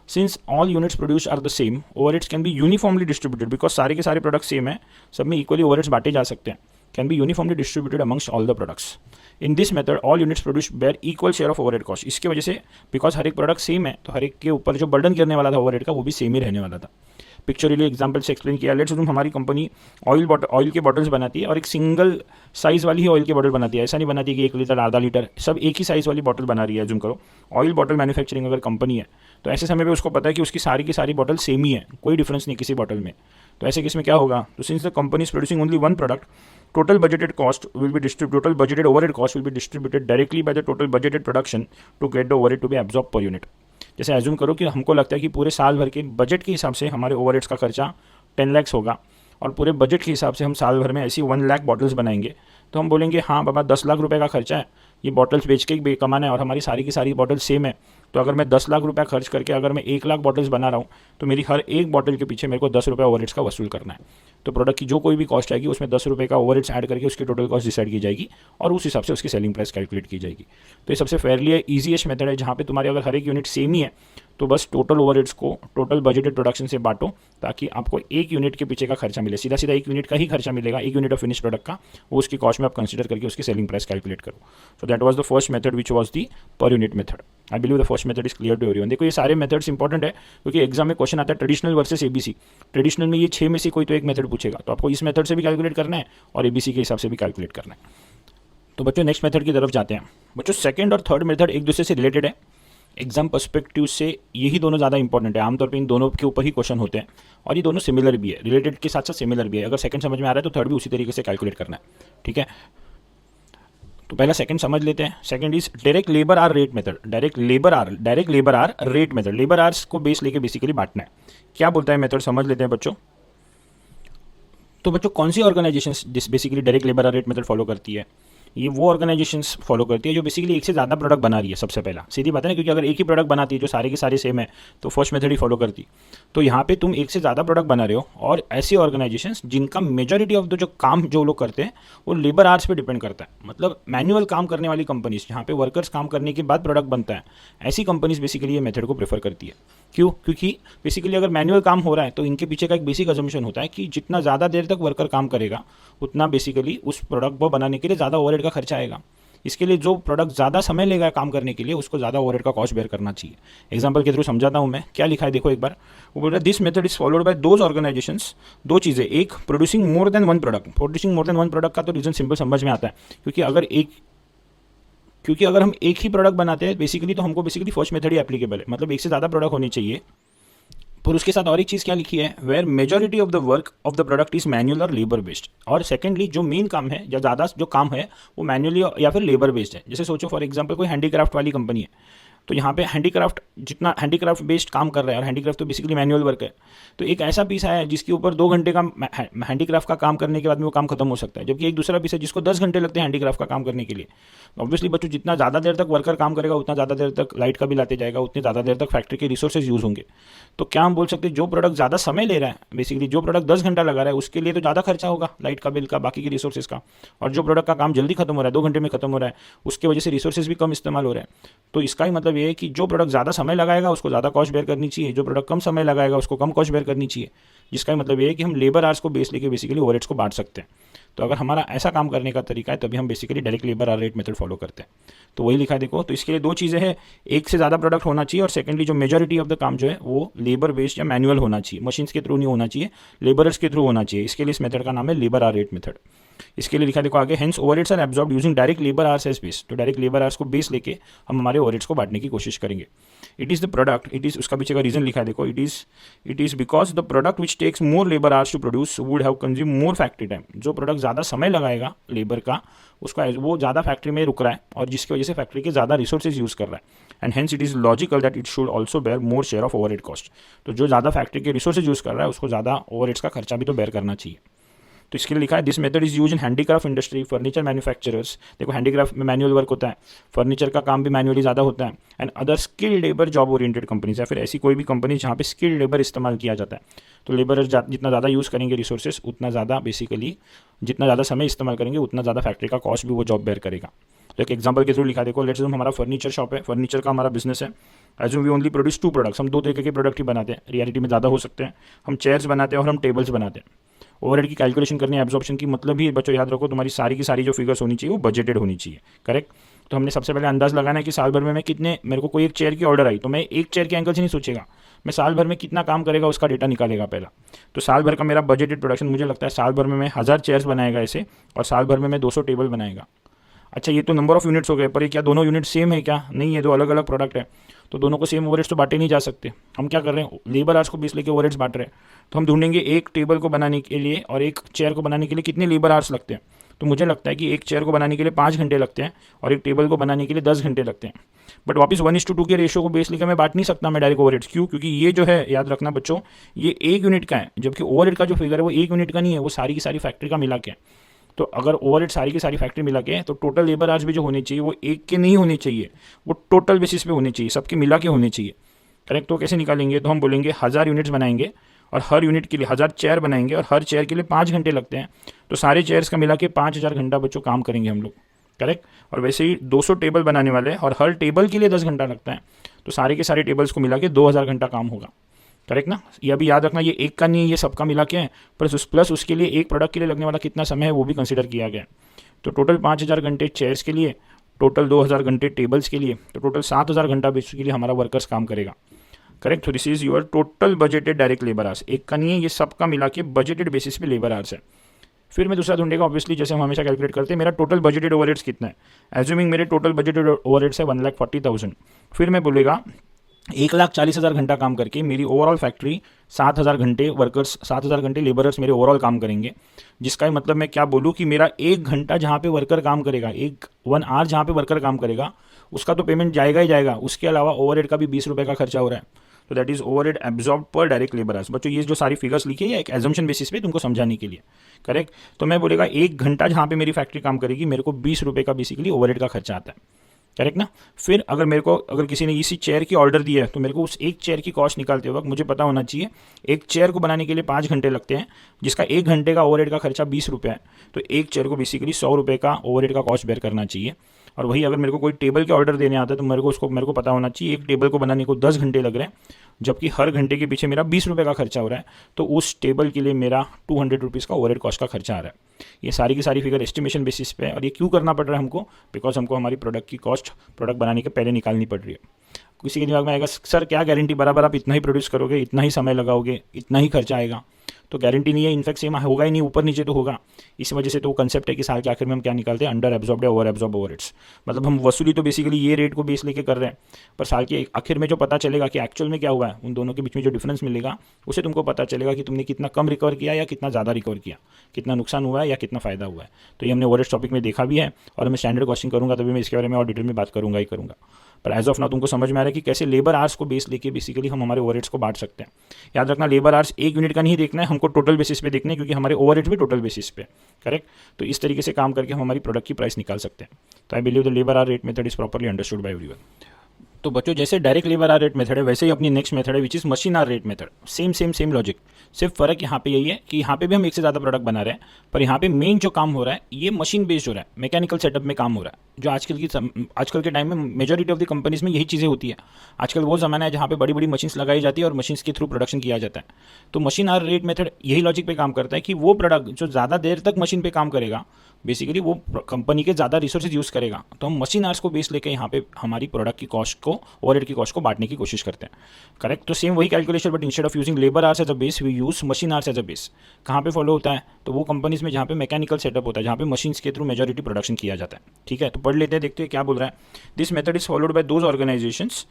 Since all units produce are the same, overheads can be uniformly distributed, because सारे के सारे प्रोडक्ट सेम है, सब में इक्वली ओवरहेड्स बांटे जा सकते हैं, can be uniformly distributed amongst all the products. In this method all units produce bear equal share of overhead cost. इसकी वजह से बिकॉज हर एक प्रोडक्ट सेम है, तो हर एक के ऊपर जो बर्डन करने वाला था ओवरहेड का वो भी सेम ही रहने वाला था। पिक्चरली एग्जांपल से एक्सप्लेन किया। लेट्स अज्यूम हमारी कंपनी ऑयल के बॉटल्स बनाती है और एक सिंगल साइज़ वाली ही ऑयल की बॉटल बनाती है, ऐसा नहीं बनाती कि 1 लीटर आधा लीटर, सब एक ही साइज़ वाली बॉटल बना रही है। अज्यूम करो ऑयल बॉटल मैन्युफैक्चरिंग अगर कंपनी है, तो ऐसे समय पे उसको पता है कि उसकी सारी की सारी बॉटल सेम ही है, कोई डिफरेंस नहीं किसी बॉटल में। तो ऐसे केस में क्या होगा, तो since the company is producing only one product, total budgeted overhead cost will be distributed directly by the total budgeted production to get the overhead to be absorb per unit. जैसे assume करो कि हमको लगता है कि पूरे साल भर के बजट के हिसाब से हमारे ओवरहेड्स का खर्चा 10 लाख होगा, और पूरे बजट के हिसाब से हम साल भर में ऐसी 1 लाख बॉटल्स बनाएंगे, तो हम बोलेंगे हाँ बाबा 10 लाख रुपए का खर्चा है, ये बॉटल्स बेच के ही कमाना है और हमारी सारी की सारी बॉटल्स सेम है। तो अगर मैं 10 लाख रुपया खर्च करके अगर मैं 1 लाख बॉटल्स बना रहा हूँ, तो मेरी हर एक बॉटल के पीछे मेरे को 10 रुपये ओवरहेड्स का वसूल करना है। तो प्रोडक्ट की जो कोई भी कॉस्ट आएगी उसमें 10 रुपये का ओवरहेड्स ऐड करके उसकी टोटल कॉस्ट डिसाइड की जाएगी और उस हिसाब से उसकी सेलिंग प्राइस कैलकुलेट की जाएगी। तो ये सबसे फेयरली है, ईजीएस्ट मेथड है, जहाँ पे तुम्हारे अगर हर एक यूनिट सेम ही है तो बस टोटल ओवरहेड्स को टोटल बजटेड प्रोडक्शन से बांटो, ताकि आपको एक यूनिट के पीछे का खर्चा मिले, सीधा सीधा एक यूनिट का ही खर्चा मिलेगा, एक यूनिट ऑफ फिनिश प्रोडक्ट का, वो उसकी कॉस्ट में आप कंसीडर करके उसकी सेलिंग प्राइस कैलकुलेट करो। So that was the first method which was the per unit method. I believe the first method is clear to everyone. देखो ये सारे मेथड्स इंपॉर्टेंट है, क्योंकि एग्जाम में क्वेश्चन आता है ट्रेडिशनल वर्सेस एबीसी। ट्रेडिशनल में ये 6 में से कोई तो एक मेथड पूछेगा, तो आपको इस मेथड से भी कैलकुलेट करना है और एबीसी के हिसाब से भी कैलकुलेट करना है। तो बच्चों नेक्स्ट मेथड की तरफ जाते हैं। बच्चों सेकंड और थर्ड मेथड एक दूसरे से रिलेटेड है, एग्जाम पर्सपेक्टिव से यही दोनों ज़्यादा इंपॉर्टेंट है। आमतौर पे इन दोनों के ऊपर ही क्वेश्चन होते हैं और ये दोनों सिमिलर भी है, रिलेटेड के साथ साथ सिमिलर भी है। अगर सेकंड समझ में आ रहा है तो थर्ड भी उसी तरीके से कैलकुलेट करना है, ठीक है। तो पहला सेकंड समझ लेते हैं। Second is direct labour hour rate method. Direct labour hour rate method, labour hours को बेस लेके बेसिकली बांटना है। क्या बोलता है मेथड, समझ लेते हैं बच्चों। तो बच्चों कौन सी organisation basically direct labour hour rate method follow करती है, ये वो ऑर्गेनाइजेशंस फॉलो करती है जो बेसिकली एक से ज़्यादा प्रोडक्ट बना रही है। सबसे पहला सीधी बात है ना, क्योंकि अगर एक ही प्रोडक्ट बनाती है जो सारे के सारे सेम है तो फर्स्ट मेथड ही फॉलो करती। तो यहाँ पे तुम एक से ज़्यादा प्रोडक्ट बना रहे हो और ऐसी ऑर्गेनाइजेशंस जिनका मेजॉरिटी ऑफ द जो काम जो लोग करते हैं वो लेबर आवर्स पे डिपेंड करता है, मतलब मैनुअल काम करने वाली कंपनीज जहाँ पे वर्कर्स काम करने के बाद प्रोडक्ट बनता है, ऐसी कंपनीज बेसिकली ये मेथड को प्रेफर करती है। क्यों? क्योंकि बेसिकली अगर मैनुअल काम हो रहा है तो इनके पीछे का एक बेसिक अजम्पशन होता है कि जितना ज़्यादा देर तक वर्कर काम करेगा उतना बेसिकली उस प्रोडक्ट को बनाने के लिए ज़्यादा ओवरहेड का खर्चा आएगा। इसके लिए जो प्रोडक्ट ज़्यादा समय लेगा काम करने के लिए उसको ज़्यादा ओवरहेड का कॉस्ट बेयर करना चाहिए। एग्जांपल के थ्रू समझाता हूँ मैं, क्या लिखा है देखो एक बार। वो बोल रहा है this method is followed bye those organisations. दो चीज़ें, एक producing more than one product का तो रीज़न सिंपल समझ में आता है, क्योंकि अगर हम एक ही प्रोडक्ट बनाते हैं बेसिकली तो हमको बेसिकली फर्स्ट मेथड ही एप्लीकेबल है, मतलब एक से ज़्यादा प्रोडक्ट होनी चाहिए। पर उसके साथ और एक चीज़ क्या लिखी है, where majority of the work of the product is manual और लेबर बेस्ड। और सेकेंडली जो मेन काम है या ज़्यादा जो काम है वो मैनुअली या फिर लेबर बेस्ड है। जैसे सोचो फॉर एग्जांपल कोई हैंडीक्राफ्ट वाली कंपनी है, तो यहाँ पे हैंडीक्राफ्ट बेस्ड काम कर रहा है और हैंडीक्राफ्ट तो बेसिकली मैनुअल वर्क है, तो एक ऐसा पीस है जिसके ऊपर 2 घंटे का हैंडीक्राफ्ट का काम करने के बाद में वो काम खत्म हो सकता है, जबकि एक दूसरा पीस है जिसको 10 घंटे लगते हैं हैंडीक्राफ्ट का काम करने के लिए। ऑब्वियसली बच्चों जितना ज़्यादा देर तक वर्कर काम करेगा उतना ज़्यादा देर तक लाइट का बिल आते जाएगा, उतनी ज़्यादा देर तक फैक्ट्री के रिसोर्सेज यूज़ होंगे। तो क्या हम बोल सकते हैं जो प्रोडक्ट ज़्यादा समय ले रहा है, बेसिकली जो प्रोडक्ट 10 घंटा लगा रहा है उसके लिए तो ज़्यादा खर्चा होगा लाइट का बिल का, बाकी के रिसोर्सेज का, और जो प्रोडक्ट का काम जल्दी खत्म हो रहा है 2 घंटे में खत्म हो रहा है उसके वजह से रिसोर्सेज भी कम इस्तेमाल हो रहा है। तो इसका ही मतलब ये है कि जो प्रोडक्ट ज़्यादा समय लगाएगा उसको ज़्यादा कॉस्ट बेयर करनी चाहिए, जो प्रोडक्ट कम समय लगाएगा उसको कम कॉस्ट बेयर करनी चाहिए। जिसका मतलब ये है कि हम लेबर आवर्स को बेस लेके बेसिकली ओवरहेड्स को बांट सकते हैं। तो अगर हमारा ऐसा काम करने का तरीका है तभी हम basically direct labour hour rate method follow करते हैं। तो वही लिखा है देखो। तो इसके लिए 2 चीज़ें हैं, एक से ज़्यादा प्रोडक्ट होना चाहिए और सेकेंडली जो मेजॉरिटी ऑफ द काम जो है वो लेबर बेस्ड या मैनुअल होना चाहिए, मशीन्स के थ्रू नहीं होना चाहिए, लेबरर्स के थ्रू होना चाहिए। इसके लिए इस मेथड का नाम है लेबर आवर रेट मेथड। इसके लिए लिखा देखो आगे, hence overheads are absorbed using direct labour hours as base. तो डायरेक्ट लेबर आवर्स को बेस लेके हम हमारे ओवरहेड्स को बांटने की कोशिश करेंगे। It is the product, it is उसका पीछे का रीजन लिखा है देखो, it is because the product which takes more labour hours to produce would have consume more factory time. जो प्रोडक्ट ज़्यादा समय लगाएगा लेबर का उसका वो ज़्यादा फैक्ट्री में रुक रहा है और जिसकी वजह से फैक्ट्री के ज़्यादा रिसोर्सेज यूज़ कर रहा है, and hence it is logical that it should also bear more share of overhead cost. तो जो ज़्यादा फैक्ट्री के रिसोर्सेज यूज़ कर रहा है उसको ज़्यादा ओवरहेड्स का खर्चा भी तो बेयर करना चाहिए। तो इसके लिए लिखा है this method is use in handicraft industry, furniture manufacturers, देखो हैंडीक्राफ्ट में मैनुअल वर्क होता है, फर्नीचर का काम भी मैनुअली ज़्यादा होता है, and other skilled labour job oriented companies, या फिर ऐसी कोई भी कंपनी जहाँ पे स्किल्ड लेबर इस्तेमाल किया जाता है। तो लेबर जितना ज़्यादा यूज़ करेंगे रिसोर्सेज, उतना ज़्यादा बेसिकली जितना ज़्यादा समय इस्तेमाल करेंगे उतना ज़्यादा फैक्ट्री का कॉस्ट भी वो जॉब बेयर करेगा। तो एक एग्जांपल के थ्रू लिखा, देखो लेट्स अज्यूम हमारा फर्नीचर शॉप है, फर्नीचर का हमारा बिजनेस है, assume we only produce 2 products, हम 2 तरीके के प्रोडक्ट ही बनाते हैं, रियलिटी में ज़्यादा हो सकते हैं, हम चेयर्स बनाते हैं और हम टेबल्स बनाते हैं। ओवरहेड की कैलकुलेशन करनी है, एब्जॉर्प्शन की, मतलब ही बच्चों याद रखो तुम्हारी सारी की सारी जो फिगर्स होनी चाहिए वो बजटेड होनी चाहिए, करेक्ट। तो हमने सबसे पहले अंदाज लगाना है कि साल भर में मैं कितने, मेरे को कोई एक चेयर की ऑर्डर आई तो मैं एक चेयर के एंगल से नहीं सोचेगा, मैं साल भर में कितना काम करेगा उसका डेटा निकालेगा पहला। तो साल भर का मेरा बजटेड प्रोडक्शन, मुझे लगता है साल भर में मैं 1000 चेयर्स बनाएगा ऐसे, और साल भर में मैं 200 टेबल बनाएगा। अच्छा ये तो नंबर ऑफ यूनिट्स हो गए, पर ये क्या दोनों यूनिट सेम है क्या? नहीं है, दो अलग अलग प्रोडक्ट है, तो दोनों को सेम ओवरहेड्स तो बांटे नहीं जा सकते। हम क्या कर रहे हैं, लेबर आवर्स को बेस लेके ओवरहेड्स बांट रहे हैं। तो हम ढूंढेंगे एक टेबल को बनाने के लिए और एक चेयर को बनाने के लिए कितने लेबर आवर्स लगते हैं। तो मुझे लगता है कि एक चेयर को बनाने के लिए 5 घंटे लगते हैं और एक टेबल को बनाने के लिए 10 घंटे लगते हैं। बट वापस 1:2 के रेशियो को बेस लेकर मैं बांट नहीं सकता मैं डायरेक्ट ओवरहेड्स, क्यों? क्योंकि ये जो है याद रखना बच्चों, ये 1 यूनिट का है, जबकि ओवरहेड का जो फिगर है वो 1 यूनिट का नहीं है, वो सारी की सारी फैक्ट्री का मिला के है। तो अगर ओवरहेड सारी की सारी फैक्ट्री मिला के, तो टोटल लेबर आवर्स भी जो होने चाहिए वो एक के नहीं होने चाहिए, वो टोटल बेसिस पे होने चाहिए, सबके मिला के होने चाहिए, करेक्ट। तो कैसे निकालेंगे, तो हम बोलेंगे 1000 यूनिट्स बनाएंगे और हर यूनिट के लिए 1000 चेयर बनाएंगे और हर चेयर के लिए 5 घंटे लगते हैं, तो सारे चेयर्स का मिला के 5000 घंटा बच्चों काम करेंगे हम लोग, करेक्ट। और वैसे ही 200 टेबल बनाने वाले हैं और हर टेबल के लिए 10 घंटा लगता है, तो सारे के सारे टेबल्स को मिला के 2000 घंटा काम होगा, करेक्ट ना। ये अभी याद रखना, ये एक का नहीं है, ये सबका मिला के है, प्लस उसके लिए एक प्रोडक्ट के लिए लगने वाला कितना समय है वो भी कंसिडर किया गया है। तो टोटल 5000 घंटे चेयर्स के लिए, टोटल 2000 घंटे टेबल्स के लिए, तो टोटल 7000 घंटा बेसिकली हमारा वर्कर्स काम करेगा, करेक्ट। तो this is your total budgeted direct labour hours, एक का नहीं है, ये सबका मिला के बजटेड बेसिस पे लेबर आवर्स है। फिर मैं दूसरा ढूंढेगा, ऑब्वियसली जैसे हम हमेशा कैलकुलेट करते हैं, मेरा टोटल बजटेड ओवरहेड्स कितना है, एज्यूमिंग मेरे टोटल बजटेड ओवरहेड्स है 1,40,000। फिर मैं बोलेगा 1,40,000 घंटा काम करके मेरी ओवरऑल फैक्ट्री 7,000 घंटे वर्कर्स, 7,000 घंटे लेबरर्स मेरे ओवरऑल काम करेंगे, जिसका मतलब मैं क्या बोलूँ कि मेरा 1 घंटा जहाँ पे वर्कर काम करेगा, 1 आवर जहाँ पे वर्कर काम करेगा, उसका तो पेमेंट जाएगा ही जाएगा, उसके अलावा ओवरहेड का भी 20 रुपये का खर्चा हो रहा है। तो दैट इज ओवरहेड एब्जॉर्ब पर डायरेक्ट लेबर आवर्स। बच्चों ये जो सारी फिगर्स लिखी है एक एजम्पशन बेसिस पे तुमको समझाने के लिए, करेक्ट। तो मैं बोलेगा 1 घंटा जहाँ पे मेरी फैक्ट्री काम करेगी, मेरे को 20 रुपये का बेसिकली ओवरहेड का खर्चा आता है, करेक्ट ना। फिर अगर किसी ने इसी चेयर की ऑर्डर दी है, तो मेरे को उस एक चेयर की कॉस्ट निकालते वक्त मुझे पता होना चाहिए एक चेयर को बनाने के लिए 5 घंटे लगते हैं, जिसका 1 घंटे का ओवरहेड का खर्चा 20 रुपये है, तो एक चेयर को बेसिकली 100 रुपये का ओवरहेड का कॉस्ट बेयर करना चाहिए। और वही अगर मेरे को कोई टेबल के ऑर्डर देने आता है, तो मेरे को पता होना चाहिए एक टेबल को बनाने को 10 घंटे लग रहे हैं, जबकि हर घंटे के पीछे मेरा 20 रुपये का खर्चा हो रहा है, तो उस टेबल के लिए मेरा 200 रुपीज़ का ओवरहेड कॉस्ट का खर्चा आ रहा है। ये सारी की सारी फिगर एस्टिमेशन बेसिस पे है, और ये क्यों करना पड़ रहा है हमको, बिकॉज हमको हमारी प्रोडक्ट की कॉस्ट प्रोडक्ट बनाने के पहले निकालनी पड़ रही है। किसी के दिमाग में आएगा सर क्या गारंटी बराबर आप इतना ही प्रोड्यूस करोगे, इतना ही समय लगाओगे, इतना ही खर्चा आएगा, तो गारंटी नहीं है, इनफैक्ट सेम होगा ही नहीं, ऊपर नीचे तो होगा। इस वजह से तो कंसेप्ट है कि साल के आखिर में हम क्या निकालते हैं, अंडर एब्जॉर्ब्ड या ओवर एब्जॉर्ब ओवरहेड्स, मतलब हम वसूली तो बेसिकली ये रेट को बेस लेके कर रहे हैं, पर साल के आखिर में जो पता चलेगा कि एक्चुअल में क्या हुआ है, उन दोनों के बीच में जो डिफरेंस मिलेगा उससे तुमको पता चलेगा कि तुमने कितना कम रिकवर किया या कितना ज़्यादा रिकवर किया, कितना नुकसान हुआ है या कितना फ़ायदा हुआ है। तो ये हमने ओवरहेड्स टॉपिक में देखा भी है, और मैं स्टैंडर्ड कॉस्टिंग करूँगा तभी मैं इसके बारे में और डिटेल में बात करूँगा ही करूँगा। पर एज ऑफ नाउ तुमको समझ में आ रहा है कि कैसे लेबर आवर्स को बेस लेके बेसिकली हम हमारे ओवरहेड्स को बांट सकते हैं। याद रखना लेबर आवर्स 1 यूनिट का नहीं देखना है, हमको टोटल बेसिस पे देखना है, क्योंकि हमारे ओवरहेड्स भी टोटल बेसिस पे, करेक्ट। तो इस तरीके से काम करके हम हमारी प्रोडक्ट की प्राइस निकाल सकते हैं। तो I believe the labour hour rate method is properly understood by everyone. तो बच्चों जैसे direct labour hour rate method है, वैसे ही अपनी नेक्स्ट मेथड है which is machine hour rate method. Same logic, सिर्फ फर्क यहाँ पे यही है कि यहाँ पे भी हम एक से ज़्यादा प्रोडक्ट बना रहे हैं, पर यहाँ पे मेन जो काम हो रहा है ये मशीन बेस्ड हो रहा है, मैकेनिकल सेटअप में काम हो रहा है, जो आजकल के टाइम में मेजॉरिटी ऑफ द कंपनीज में यही चीज़ें होती है। आजकल वो ज़माना है जहाँ पे बड़ी बड़ी मशीन्स लगाई जाती है और मशीन्स के थ्रू प्रोडक्शन किया जाता है। तो मशीन आवर रेट मेथड यही लॉजिक पे काम करता है कि वो प्रोडक्ट जो ज़्यादा देर तक मशीन पे काम करेगा, बेसिकली वो कंपनी के ज़्यादा रिसोर्सेज यूज़ करेगा, तो हम मशीन आवर्स को बेस लेकर यहाँ पे हमारी प्रोडक्ट की कॉस्ट को, ओवरहेड की कॉस्ट को बांटने की कोशिश करते हैं, करेक्ट। तो सेम वही calculation, but instead of using labour hours as a base we use machine hours as a base. कहाँ पे फॉलो होता है, तो वो कंपनीज में जहाँ पे मैकेनिकल सेटअप होता है, जहाँ पे मशीन्स के थ्रू मेजॉरिटी प्रोडक्शन किया जाता है, ठीक है। तो पढ़ लेते हैं, देखते हैं क्या बोल रहा है। This method is followed bye those organisations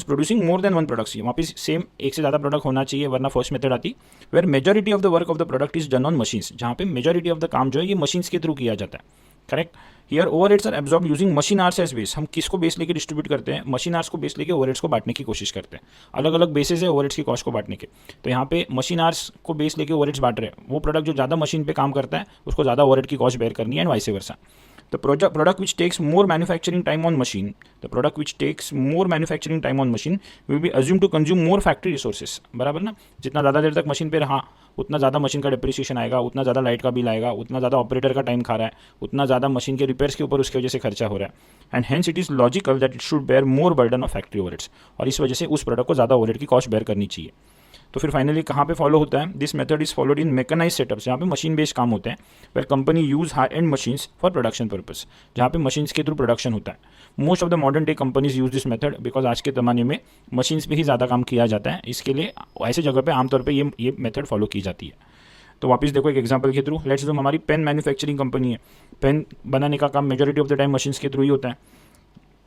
producing more than one products. वहाँ पे सेम एक से ज़्यादा प्रोडक्ट होना चाहिए, वरना फर्स्ट मेथड आती, where majority of the work of the product is done on machines, जहाँ पे मेजॉरिटी ऑफ द काम जो है ये मशीन्स के थ्रू किया जाता है, correct. Here overheads are absorb using machine hours as base. हम किसको बेस लेके डिस्ट्रीब्यूट करते हैं? मशीन आर्स को बेस लेके ओवरहेड्स को बांटने की कोशिश करते हैं। अलग अलग बेसिस है ओवरहेड्स की कॉस्ट को बांटने के। तो यहाँ पे मशीन आर्स को बेस लेके ओवरहेड्स बांट रहे हैं। वो प्रोडक्ट जो ज़्यादा मशीन पे काम करता है उसको ज़्यादा ओवरहेड की कॉस्ट बेयर करनी है, and vice versa. The product which takes more manufacturing time on machine, the product which takes more manufacturing time on machine will be assumed to consume more factory resources। बराबर ना? जितना ज़्यादा देर तक machine पे रहा उतना ज़्यादा मशीन का डिप्रिसिएशन आएगा, उतना ज़्यादा लाइट का बिल आएगा, उतना ज़्यादा ऑपरेटर का टाइम खा रहा है, उतना ज़्यादा मशीन के रिपेयर्स के ऊपर उसकी वजह से खर्चा हो रहा है। And hence it is logical that it should bear more burden of factory overheads. और इस वजह से उस प्रोडक्ट को ज़्यादा ओवरहेड की कॉस्ट बेयर करनी चाहिए। तो फिर फाइनली कहाँ पे फॉलो होता है? This method is followed in mechanise setups, जहाँ पे मशीन बेस्ड काम होते हैं, where company use high end machines for production purpose, जहाँ पे मशीन्स के थ्रू प्रोडक्शन होता है। Most of the modern day companies use this method because आज के ज़माने में मशीन्स पे ही ज़्यादा काम किया जाता है। इसके लिए ऐसे जगह पे आमतौर पे ये मेथड फॉलो की जाती है। तो वापस देखो एक एग्जांपल के थ्रू, लेट्स सपोज हमारी पेन मैन्युफैक्चरिंग कंपनी है। पेन बनाने का काम majority of the time machines के थ्रू ही होता है।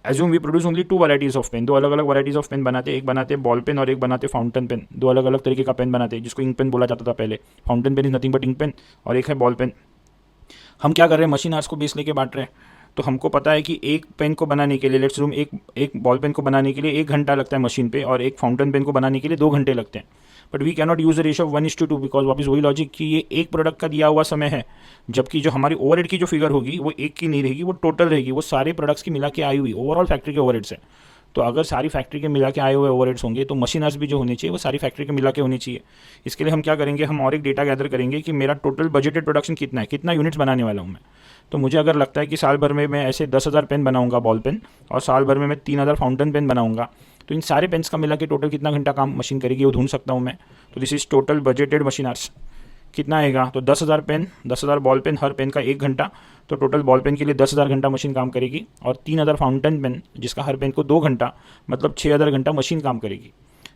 Assume we produce only 2 varieties of pen, 2 अलग अलग वैराइटीज़ ऑफ पेन बनाते हैं। एक बनाते हैं बॉल पेन और एक बनाते हैं फाउंटेन पेन। 2 अलग अलग तरीके का पेन बनाते हैं, जिसको इंक पेन बोला जाता था पहले। Fountain pen is nothing but ink pen, और एक है बॉल पेन। हम क्या कर रहे हैं? मशीन आर्स को बेस लेके बांट रहे हैं। तो हमको पता है कि एक पेन को बनाने के लिए, लेट्स रूम एक बॉल पेन को बनाने के लिए 1 घंटा लगता है मशीन पे, और एक फाउंटेन पेन को बनाने के लिए 2 घंटे लगते हैं। But we cannot use the ratio of 1:2 because वापस वही लॉजिक कि ये एक प्रोडक्ट का दिया हुआ समय है, जबकि जो हमारी ओवरहेड की जो फिगर होगी वो एक की नहीं रहेगी, वो टोटल रहेगी, वो सारे प्रोडक्ट्स की मिला के आई हुई ओवरऑल फैक्ट्री के ओवरहेड्स है। तो अगर सारी फैक्ट्री के मिला के आए हुए ओवरहेड्स होंगे तो मशीन आर्स भी जो होनी चाहिए वो सारी फैक्ट्री के मिला के होनी चाहिए। इसके लिए हम क्या करेंगे? हम और एक डेटा गैदर करेंगे कि मेरा टोटल बजटेड प्रोडक्शन कितना है, कितना यूनिट्स बनाने वाला हूँ मैं। तो मुझे अगर लगता है कि साल भर में मैं ऐसे 10,000 पेन बनाऊंगा बॉल पेन, और साल भर में मैं 3,000 फाउंटेन पेन बनाऊंगा, तो इन सारे पेन्स का मिला के टोटल कितना घंटा काम मशीन करेगी वो ढूंढ सकता हूँ मैं। तो this is total budgeted machine hours. कितना आएगा? तो 10,000 पेन, 10,000 बॉल पेन, हर पेन का 1 घंटा, तो टोटल बॉल पेन के लिए 10,000 घंटा मशीन काम करेगी, और 3,000 फाउंटेन पेन जिसका हर पेन को 2 घंटा, मतलब 6,000 घंटा मशीन काम करेगी।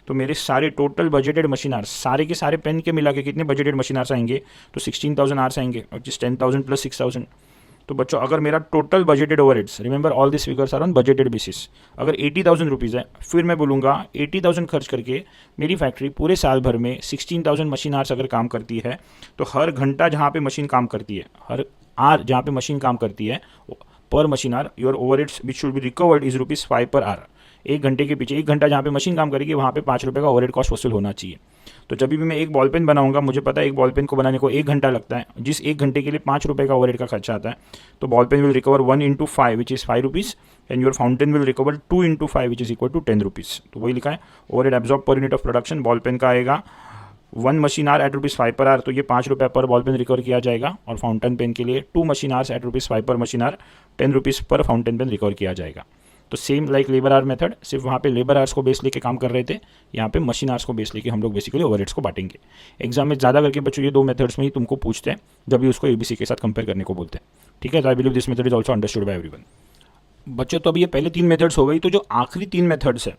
तो मेरे सारे टोटल बजटेड मशीन आर्स, सारे के सारे पेन के मिला के कितने बजटेड मशीन आर्स आएंगे? तो 16,000 आर्स आएंगे, और जिस 10,000 प्लस 6,000। तो बच्चों अगर मेरा total budgeted overheads, remember all this figures are on budgeted basis, अगर 80,000 रुपीज़ है, फिर मैं बोलूँगा 80,000 खर्च करके मेरी फैक्ट्री पूरे साल भर में 16,000 मशीन आर्स अगर काम करती है, तो हर घंटा जहाँ पे मशीन काम करती है, हर आर जहाँ पे मशीन काम करती है, per machine hour your overheads which should be recovered is ₹5 per are. 1 घंटे के पीछे, 1 घंटा जहाँ पे मशीन काम करेगी वहाँ पे ₹5 का ओवरहेड कॉस्ट वसूल होना चाहिए। तो जब भी मैं एक बॉल पेन बनाऊंगा, मुझे पता है एक बॉल पेन को बनाने को 1 घंटा लगता है, जिस 1 घंटे के लिए ₹5 का ओवरहेड का खर्चा आता है। तो ball pen will recover 1 into 5 which is ₹5, and your fountain will recover 2 into 5 which is equal to ₹10। तो वही लिखा है, overhead absorb per unit of production ball pen का आएगा 1 machine are eight ₹5 per are, तो ये ₹5 पर बॉल पेन रिकवर किया जाएगा। और फाउंटेन पेन के लिए 2 मशीन आर्स एट ₹5 पर मशीन आर, ₹10 पर फाउंटेन पेन रिकवर किया जाएगा। तो same like labour hour method, सिर्फ वहाँ पे लेबर आर्स को बेस लेके काम कर रहे थे, यहाँ पे मशीन आर्स को बेस लेके हम लोग बेसिकली ओवरहेड्स को बांटेंगे। एग्जाम में ज़्यादा करके बच्चों ये 2 मेथड्स में ही तुमको पूछते हैं जब भी उसको एबीसी के साथ कंपेयर करने को बोलते हैं। ठीक है, तो I believe this method is also understood by everyone. बच्चों तो अभी ये पहले 3 मेथड्स हो गई, तो जो आखिरी 3 मेथड्स है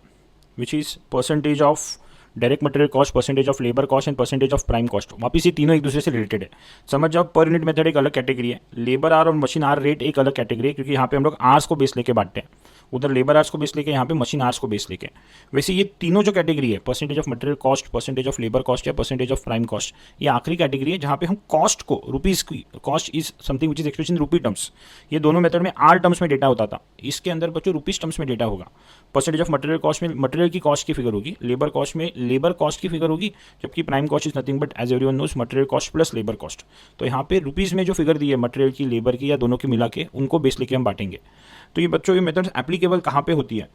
which is percentage of direct material cost, percentage of labour cost and percentage of prime cost, वापिस ये तीनों एक दूसरे से रिलेटेड है। समझ जाओ, पर यूनिट मेथड एक अलग कैटेगरी है, लेबर आर और मशीन आर रेट एक अलग कैटेगरी है, क्योंकि यहाँ पे हम लोग आर्स को बेस लेके बांटते हैं, उधर लेबर आर्स को बेस लेके, यहाँ पे मशीन आर्स को बेस लेके। वैसे ये तीनों जो कैटेगरी है, percentage of material cost, percentage of labour cost या परसेंटेज ऑफ प्राइम कॉस्ट, ये आखिरी कैटेगरी है जहाँ पे हम कॉस्ट को, रुपीज़ की cost is something which is express in रूपी टर्म्स। ये दोनों मेथड में आर टर्म्स में डेटा होता था, इसके अंदर बच्चों रुपीज़ टर्म्स में डेटा होगा। परसेंटेज ऑफ मटेरियल कॉस्ट में मटेरियल की कॉस्ट की फिगर होगी, लेबर कॉस्ट में लेबर कॉस्ट की फिगर होगी, जबकि prime cost is nothing but as everyone knows material cost plus labour cost. तो यहाँ पे रुपीज़ में जो फिगर दी है मटेरियल की, लेबर की, या दोनों की मिला के, उनको बेस लेके हम बांटेंगे। तो ये बच्चों ये मेथड्स एप्लीकेबल कहाँ पे होती है?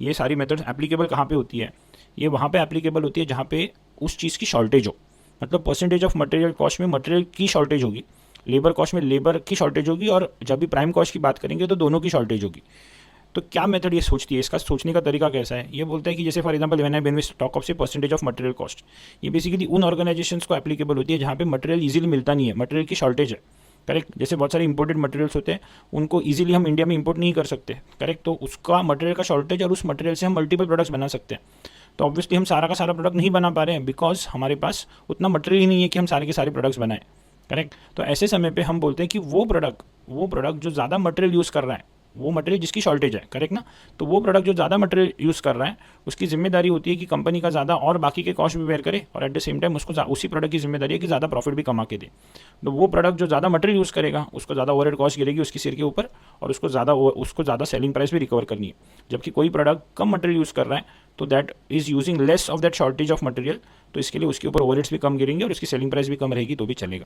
ये सारी मेथड्स एप्लीकेबल कहाँ पे होती है? ये वहाँ पे एप्लीकेबल होती है जहाँ पे उस चीज़ की शॉर्टेज हो, मतलब परसेंटेज ऑफ मटेरियल कॉस्ट में मटेरियल की शॉर्टेज होगी, लेबर कॉस्ट में लेबर की शॉर्टेज होगी, और जब भी प्राइम कॉस्ट की बात करेंगे तो दोनों की शॉर्टेज होगी। तो क्या मेथड ये सोचती है, इसका सोचने का तरीका कैसा है? ये बोलता है कि जैसे for example when we talk of say percentage of material cost, ये बेसिकली उन ऑर्गेनाइजेशंस को एप्लीकेबल होती है जहाँ पे मटेरियल इजीली मिलता नहीं है, मटेरियल की शॉर्टेज है। करेक्ट, जैसे बहुत सारे इंपोर्टेड मटेरियल्स होते हैं, उनको इजीली हम इंडिया में इंपोर्ट नहीं कर सकते। करेक्ट, तो उसका मटेरियल का शॉर्टेज, और उस मटेरियल से हम मल्टीपल प्रोडक्ट्स बना सकते हैं। तो ऑब्वियसली हम सारा का सारा प्रोडक्ट नहीं बना पा रहे हैं, बिकॉज हमारे पास उतना मटेरियल ही नहीं है कि हम सारे के सारे प्रोडक्ट्स बनाएं। करेक्ट, तो ऐसे समय पे हम बोलते हैं कि वो प्रोडक्ट जो ज़्यादा मटेरियल यूज़ कर रहा है, वो मटेरियल जिसकी शॉर्टेज है, करेक्ट ना। तो वो प्रोडक्ट जो ज़्यादा मटेरियल यूज़ कर रहा है उसकी जिम्मेदारी होती है कि कंपनी का ज़्यादा और बाकी के कॉस्ट भी बेयर करे, और एट द सेम टाइम उसको उसी प्रोडक्ट की जिम्मेदारी है कि ज़्यादा प्रॉफिट भी कमा के दे। तो वो प्रोडक्ट जो ज़्यादा मटेरियल यूज़ करेगा उसको ज़्यादा ओवरहेड कॉस्ट गिरेगी उसकी सिर के ऊपर, और उसको ज़्यादा सेलिंग प्राइस भी रिकवर करनी है। जबकि कोई प्रोडक्ट कम मटेरियल यूज़ कर रहा है तो that is using less of that shortage of material, तो इसके लिए उसके ऊपर ओवरहेड्स भी कम गिरेंगे और उसकी सेलिंग प्राइस भी कम रहेगी तो भी चलेगा।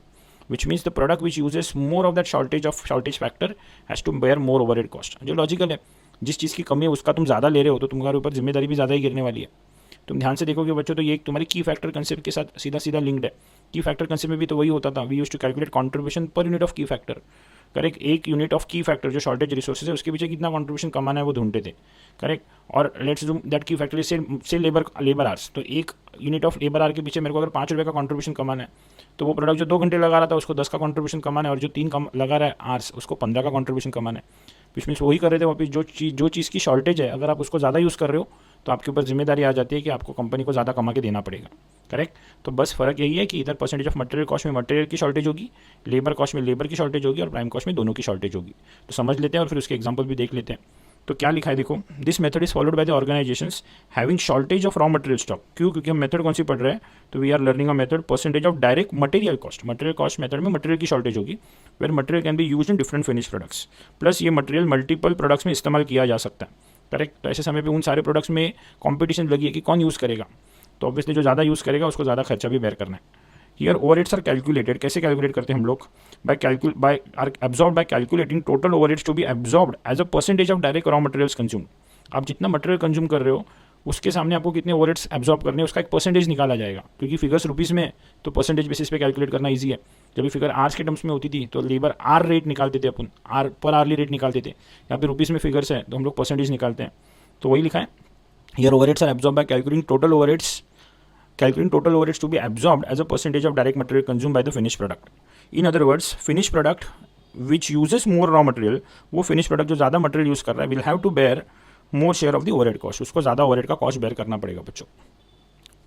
Which means the product which uses more of that shortage factor has to bear more overhead cost. जो लॉजिकल है, जिस चीज़ की कमी है उसका तुम ज़्यादा ले रहे हो तो तुम्हारे ऊपर जिम्मेदारी भी ज़्यादा ही गिरने वाली है। तुम ध्यान से देखोगे बच्चों तो ये एक तुम्हारी की फैक्टर कंसेप्ट के साथ सीधा सीधा लिंक्ड है। की फैक्टर कंसेप्ट में भी तो वही होता था, we use to calculate contribution per unit of key factor, correct. एक यूनिट ऑफ की फैक्टर जो शॉर्टेज रिसोर्सेज है उसके पीछे कितना कॉन्ट्रीब्यूशन कमाना है वो ढूंढते थे, करेक्ट। और लेट्स डू दैट की फैक्टर से लेबर आर्स, तो एक यूनिट ऑफ लेबर आर के पीछे मेरे को अगर 5 रुपये का कॉन्ट्रीब्यूशन कमाना है तो वो प्रोडक्ट जो 2 घंटे लगा रहा था उसको 10 का कॉन्ट्रीब्यूशन कमाना है, और जो 3 लगा रहा है आर्स उसको 15 का कॉन्ट्रीब्यूशन कमाना है। विच मीन्स वही कर रहे थे वापस, जो चीज़ की शॉर्टेज है अगर आप उसको ज़्यादा यूज़ कर रहे हो तो आपके ऊपर जिम्मेदारी आ जाती है कि आपको कंपनी को ज़्यादा कमा के देना पड़ेगा, करेक्ट। तो बस फर्क यही है कि इधर परसेंटेज ऑफ मटेरियल कॉस्ट में मटेरियल की शॉर्टेज होगी, लेबर कॉस्ट में लेबर की शॉर्टेज होगी, और प्राइम कॉस्ट में दोनों की शॉर्टेज होगी। तो समझ लेते हैं और फिर उसके एग्जाम्पल भी देख लेते हैं। तो क्या लिखा है देखो, this method is followed by the organisations having shortage of raw material stock. क्यों? क्योंकि हम मेथड कौन सी पढ़ रहे हैं, तो we are learning a method percentage of direct material cost. Material cost method में मटेरियल की शॉर्टेज होगी, where material can be use in different finish products, plus ये मटेरियल मल्टीपल प्रोडक्ट्स में इस्तेमाल किया जा सकता है, करेक्ट। तो ऐसे समय पे उन सारे प्रोडक्ट्स में कॉम्पिटिशन लगी है कि कौन यूज़ करेगा, तो ऑब्वियसली जो ज़्यादा यूज़ करेगा उसको ज़्यादा खर्चा भी बेयर करना है। हियर ओवरहेड्स आर कैलकुलेटेड, कैसे कैलकुलेट करते हैं हम लोग, by absorb by calculating total overheads to be absorbed as a percentage of direct raw materials consume. आप जितना मटेरियल कंज्यूम कर रहे हो उसके सामने आपको कितने ओवरहेड्स एब्जॉर्ब करने हैं उसका एक परसेंटेज निकाला जाएगा, क्योंकि फिगर्स रुपीज़ में तो परसेंटेज बेसिस पे कैलकुलेट करना ईजी है। जब भी फिगर आर्स के टर्म्स में होती थी तो लेबर आर रेट निकालते थे अपन, आर पर आरली रेट निकालते थे। यहाँ पे रुपीज़ में फिगर्स है तो हम लोग परसेंटेज निकालते हैं, तो वही लिखा है। Here overheads are absorb by calculating total overheads to be absorbed as a percentage of direct material consumed by the finished product. In other words, finished product which uses more raw material, वो finished product जो ज़्यादा material use कर रहा है will have to bear more share of the overhead cost, उसको ज़्यादा overhead का cost bear करना पड़ेगा बच्चों।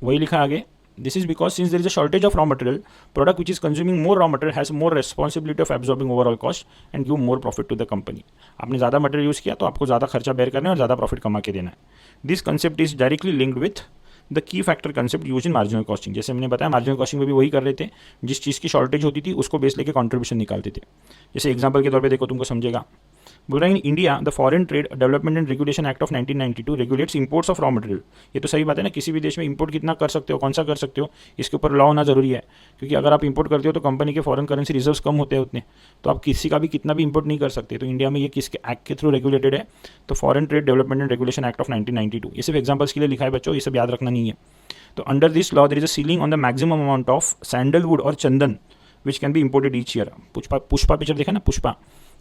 वही लिखा आगे, this is because since there is a shortage of raw material, product which is consuming more raw material has more responsibility of absorbing overall cost and give more profit to the company. आपने ज़्यादा material use किया तो आपको ज़्यादा खर्चा bear करना है और ज़्यादा प्रॉफिट कमा के देना है। This concept is directly linked with the key factor concept use in marginal costing. जैसे हमने बताया मार्जिनल कॉस्टिंग में भी वही कर रहे थे, जिस चीज़ की शॉर्टेज होती थी उसको बेस लेके कॉन्ट्रीब्यूशन निकालते थे। जैसे एग्जांपल के तौर पे देखो, तुमको समझेगा। बोल रहा है in India the foreign trade development and regulation act of 1992 regulates imports of raw material. ये तो सही बात है ना, किसी भी देश में इंपोर्ट कितना कर सकते हो, कौन सा कर सकते हो, इसके ऊपर लॉ होना जरूरी है। क्योंकि अगर आप इंपोर्ट करते हो तो कंपनी के फॉरेन करेंसी रिजर्व्स कम होते हैं उतने, तो आप किसी का भी कितना भी इंपोर्ट नहीं कर सकते। तो इंडिया में ये किसके एक्ट के थ्रू रेगुलेटेड है, तो foreign trade development and regulation act of 1992। ये सिर्फ एग्जाम्पल्स के लिए लिखा है बच्चों, ये सब याद रखना नहीं है। तो under this law there is a ceiling on the maximum amount of sandalwood और chandan which can be imported each year. Pushpa picture देखा ना, पुष्पा,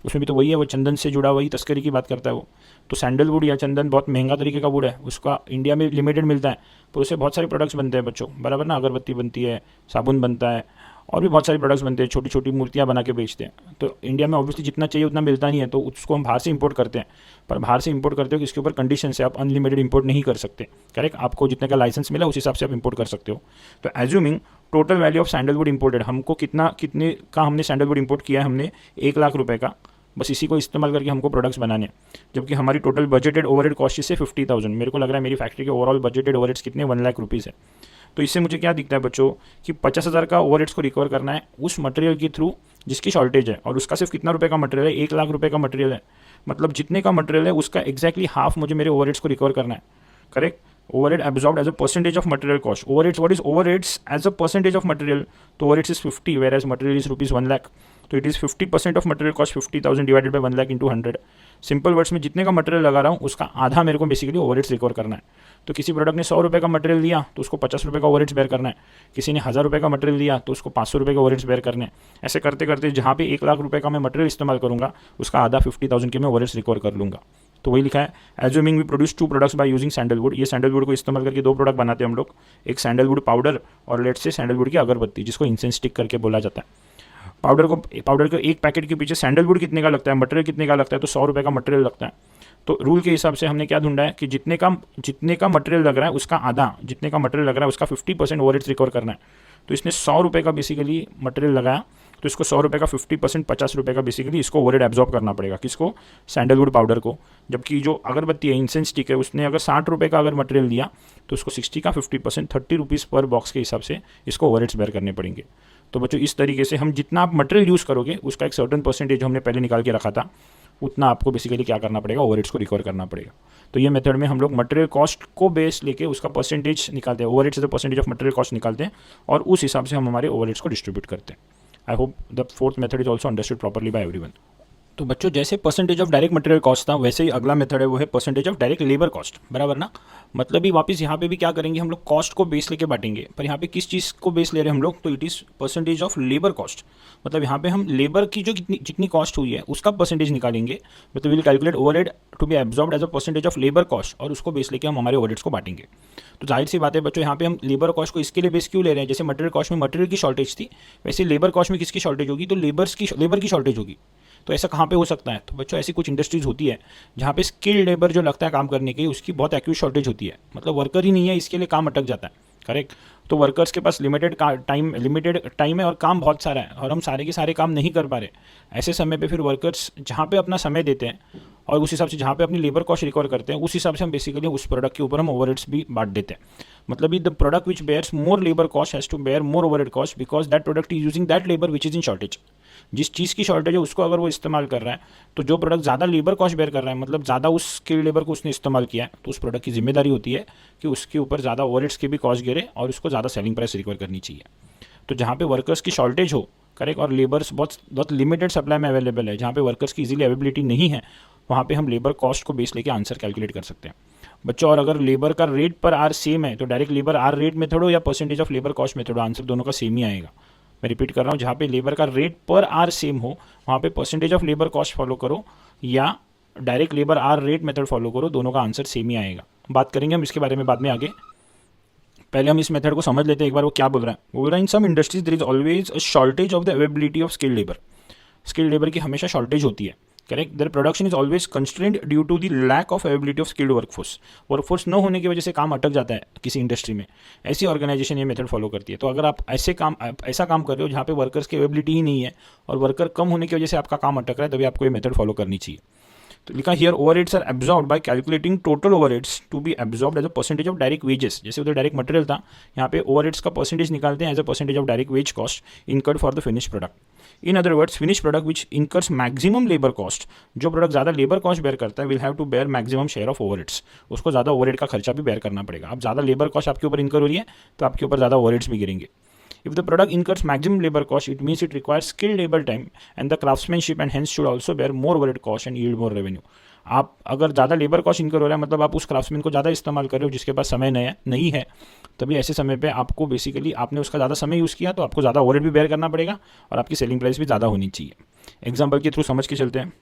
उसमें भी तो वही है, वो चंदन से जुड़ा वही तस्करी की बात करता है वो। तो सैंडलवुड या चंदन बहुत महंगा तरीके का वुड है, उसका इंडिया में लिमिटेड मिलता है, पर उससे बहुत सारे प्रोडक्ट्स बनते हैं बच्चों, बराबर ना। अगरबत्ती बनती है, साबुन बनता है, और भी बहुत सारे प्रोडक्ट्स बनते हैं, छोटी छोटी मूर्तियाँ बना के बेचते हैं। तो इंडिया में ऑब्वियसली जितना चाहिए उतना मिलता नहीं है, तो उसको हम बाहर से इंपोर्ट करते हैं। पर बाहर से इंपोर्ट करते हो इसके ऊपर कंडीशन से, आप अनलिमिटेड इंपोर्ट नहीं कर सकते, करेक्ट। आपको जितने का लाइसेंस मिला उस हिसाब से आप इंपोर्ट कर सकते हो। तो assuming total value of sandalwood imported, हमको कितने का हमने सैंडलवुड इंपोर्ट किया है, हमने 1 लाख रुपए का, बस इसी को इस्तेमाल करके हमको प्रोडक्ट्स बनाने हैं। जबकि हमारी टोटल बजटेड ओवरहेड कॉस्ट से 50,000, मेरे को लग रहा है मेरी फैक्ट्री के ओवरऑल बजटेड ओवरहेड्स कितने 1 लाख रुपीज़ है। तो इससे मुझे क्या दिखता है बच्चों कि 50,000 का ओवरहेड्स को रिकवर करना है उस मटेरियल के थ्रू जिसकी शॉर्टेज है, और उसका सिर्फ कितना रुपए का मटेरियल है, 1 लाख रुपए का मटेरियल है। मतलब जितने का मटेरियल है उसका एक्जैक्टली हाफ मुझे मेरे ओवरहेड्स को रिकवर करना है, correct. overhead absorbed as a percentage of material cost. Overheads, what is overheads as a percentage of material? So overheads is 50, whereas material is rupees 1 lakh. तो it is 50% of material cost 50,000 divided by 1 lakh into 100। Simple words में जितने का material लगा रहा हूँ उसका आधा मेरे को बेसिकली ओवरहेड्स रिकवर करना है। तो किसी प्रोडक्ट ने 100 रुपये का मटेरियल दिया तो उसको 50 रुपये का ओवरहेड्स बेयर करना है, किसी ने 1000 रुपये का मटेरियल दिया तो उसको 500 रुपये का ओवरहेड्स बेयर करने हैं। ऐसे करते करते जहाँ पे 1 लाख रुपये का मैं मटेरियल इस्तेमाल करूँगा उसका आधा 50,000 के मैं ओवरहेड्स रिकवर कर लूँगा। तो वही लिखा है, assuming we produce 2 products by using sandalwood. ये सैंडलवुड को इस्तेमाल करके 2 प्रोडक्ट बनाते हैं हम लोग, एक सैंडलवुड पाउडर और लेट्स से सैंडलवुड की अगरबत्ती जिसको इंसेंस स्टिक करके बोला जाता है। पाउडर के एक पैकेट के पीछे सैंडलवुड कितने का लगता है, मटेरियल कितने का लगता है, तो 100 रुपये का मटेरियल लगता है। तो रूल के हिसाब से हमने क्या ढूंढा है कि जितने का मटेरियल लग रहा है उसका आधा, जितने का मटेरियल लग रहा है उसका 50% ओवरहेड्स रिकवर करना है। तो इसने 100 रुपये का बेसिकली मटेरियल लगाया तो इसको 100 रुपये का 50%, 50 रुपये का बेसिकली इसको ओवरहेड एब्जॉर्ब करना पड़ेगा। किसको? सैंडलवुड पाउडर को। जबकि जो अगरबत्ती है, इंसेंस स्टिक है, उसने अगर 60 रुपये का अगर मटेरियल लिया तो उसको 60 का 50%, 30 रुपीज़ पर बॉक्स के हिसाब से इसको ओवरहेड्स बेयर करने पड़ेंगे। तो बच्चों इस तरीके से हम जितना आप मटेरियल यूज़ करोगे उसका एक सर्टन परसेंटेज हमने पहले निकाल के रखा था, उतना आपको बेसिकली क्या करना पड़ेगा, ओवरहेड्स को रिकवर करना पड़ेगा। तो ये मेथड में हम लोग मटेरियल कॉस्ट को बेस लेके उसका परसेंटेज निकालते हैं, ओवरहेड्स से परसेंटेज ऑफ मटेरियल कॉस्ट निकालते हैं और उस हिसाब से हम हमारे ओवरहेड्स को डिस्ट्रीब्यूट करते हैं। I hope the fourth method is also understood properly by everyone. तो बच्चों जैसे percentage of direct material cost था, वैसे ही अगला मेथड है वो है percentage of direct labour cost, बराबर ना। मतलब ही वापस यहाँ पे भी क्या करेंगे, हम लोग कॉस्ट को बेस लेके बांटेंगे, पर यहाँ पे किस चीज़ को बेस ले रहे हैं हम लोग, तो it is percentage of labour cost. मतलब यहाँ पे हम लेबर की जो जितनी कॉस्ट हुई है उसका परसेंटेज निकालेंगे। मतलब will calculate overhead to be absorbed as a percentage of labour cost और उसको बेस लेके हम हमारे ओवरहेड्स को बांटेंगे। तो जाहिर सी बात है बच्चों, यहाँ पे हम लेबर कॉस्ट को इसके लिए बेस क्यों ले रहे हैं, जैसे मटेरियल कॉस्ट में मटेरियल की शॉर्टेज थी, वैसे लेबर कॉस्ट में किसकी शॉर्टेज होगी, तो लेबर की शॉर्टेज होगी। तो ऐसा कहाँ पे हो सकता है, तो बच्चों ऐसी कुछ इंडस्ट्रीज होती है जहाँ पे स्किल्ड लेबर जो लगता है काम करने के लिए, उसकी बहुत एक्यूट शॉर्टेज होती है। मतलब वर्कर ही नहीं है, इसके लिए काम अटक जाता है, करेक्ट। तो वर्कर्स के पास लिमिटेड टाइम है और काम बहुत सारा है और हम सारे के सारे काम नहीं कर पा रहे। ऐसे समय पे फिर वर्कर्स जहाँ पे अपना समय देते हैं और उस हिसाब से जहाँ पे अपनी लेबर कॉस्ट रिकवर करते हैं, उस हिसाब से हम बेसिकली उस प्रोडक्ट के ऊपर हम ओवरहेड्स भी बांट देते हैं। मतलब the product which bears more labour cost has to bear more overhead cost because that product is using that labour which is in shortage. जिस चीज़ की शॉर्टेज है उसको अगर वो इस्तेमाल कर रहा है, तो जो प्रोडक्ट ज़्यादा लेबर कॉस्ट बेयर कर रहा है, मतलब ज़्यादा उस स्किल्ड लेबर को उसने इस्तेमाल किया है, तो उस प्रोडक्ट की जिम्मेदारी होती है कि उसके ऊपर ज़्यादा ओवरहेड्स की भी कॉस्ट गिरे और उसको ज़्यादा सेलिंग प्राइस रिकवर करनी चाहिए। तो जहाँ पे वर्कर्स की शॉर्टेज हो, करेक्ट, और लेबर्स बहुत लिमिटेड सप्लाई में अवेलेबल है, जहाँ पे वर्कर्स की इजीली अवेलेबिलिटी नहीं है, वहाँ पे हम लेबर कॉस्ट को बेस लेके आंसर कैलकुलेट कर सकते हैं बच्चों। और अगर लेबर का रेट पर आर सेम है तो direct labour hour rate method हो या percentage of labour cost method हो, आंसर दोनों का सेम ही आएगा। मैं रिपीट कर रहा हूँ, जहाँ पे लेबर का रेट पर आर सेम हो वहाँ पे percentage of labour cost follow करो या direct labour hour rate method follow करो, दोनों का आंसर सेम ही आएगा। बात करेंगे हम इसके बारे में बाद में आगे। पहले हम इस मेथड को समझ लेते हैं एक बार, वो क्या बोल रहा है। वो बोल रहा है in some industries there is always a shortage of the availability of skilled labour. Skilled labour की हमेशा शॉर्टेज होती है, correct. Their production is always constrained due to the lack of availability of skilled workforce न होने की वजह से काम अटक जाता है किसी इंडस्ट्री में। ऐसी ऑर्गेनाइजेशन ये मेथड फॉलो करती है। तो अगर आप ऐसा काम कर रहे हो जहाँ पे वर्कर्स की अवेलेबिलिटी ही नहीं है और वर्कर कम होने की वजह से आपका काम अटक रहा है, तभी आपको ये मेथड फॉलो करनी चाहिए। तो लिखा here overheads are absorbed by calculating total overheads to be absorbed as a percentage of direct wages. जैसे उधर डायरेक्ट मटेरियल था, यहाँ पे ओवरहेड्स का परसेंटेज निकालते हैं as a percentage of direct wage cost incurred for the finish product. In other words, finish product which incurs maximum labour cost, जो product ज़्यादा लेबर कॉस्ट बेयर करता है, will have to bear maximum share of overheads. उसको ज़्यादा overhead का खर्चा भी bear करना पड़ेगा। अब ज़्यादा लेबर कॉस्ट आपके ऊपर इनकर हो रही है तो आपके ऊपर ज़्यादा ओवरहेड्स भी गिरेंगे। If the product incurs maximum labor cost, it means it requires skilled labor time and the craftsmanship and hence should also bear more overhead cost and yield more revenue. आप अगर ज़्यादा लेबर कॉस्ट इनकर हो रहा है, मतलब आप उस craftsman को ज़्यादा इस्तेमाल कर रहे हो जिसके पास समय नहीं है, तभी ऐसे समय पे आपको बेसिकली आपने उसका ज़्यादा समय यूज़ किया तो आपको ज़्यादा ओवरहेड भी बेयर करना पड़ेगा और आपकी सेलिंग प्राइस भी ज़्यादा होनी चाहिए। एग्जाम्पल के थ्रू समझ के चलते हैं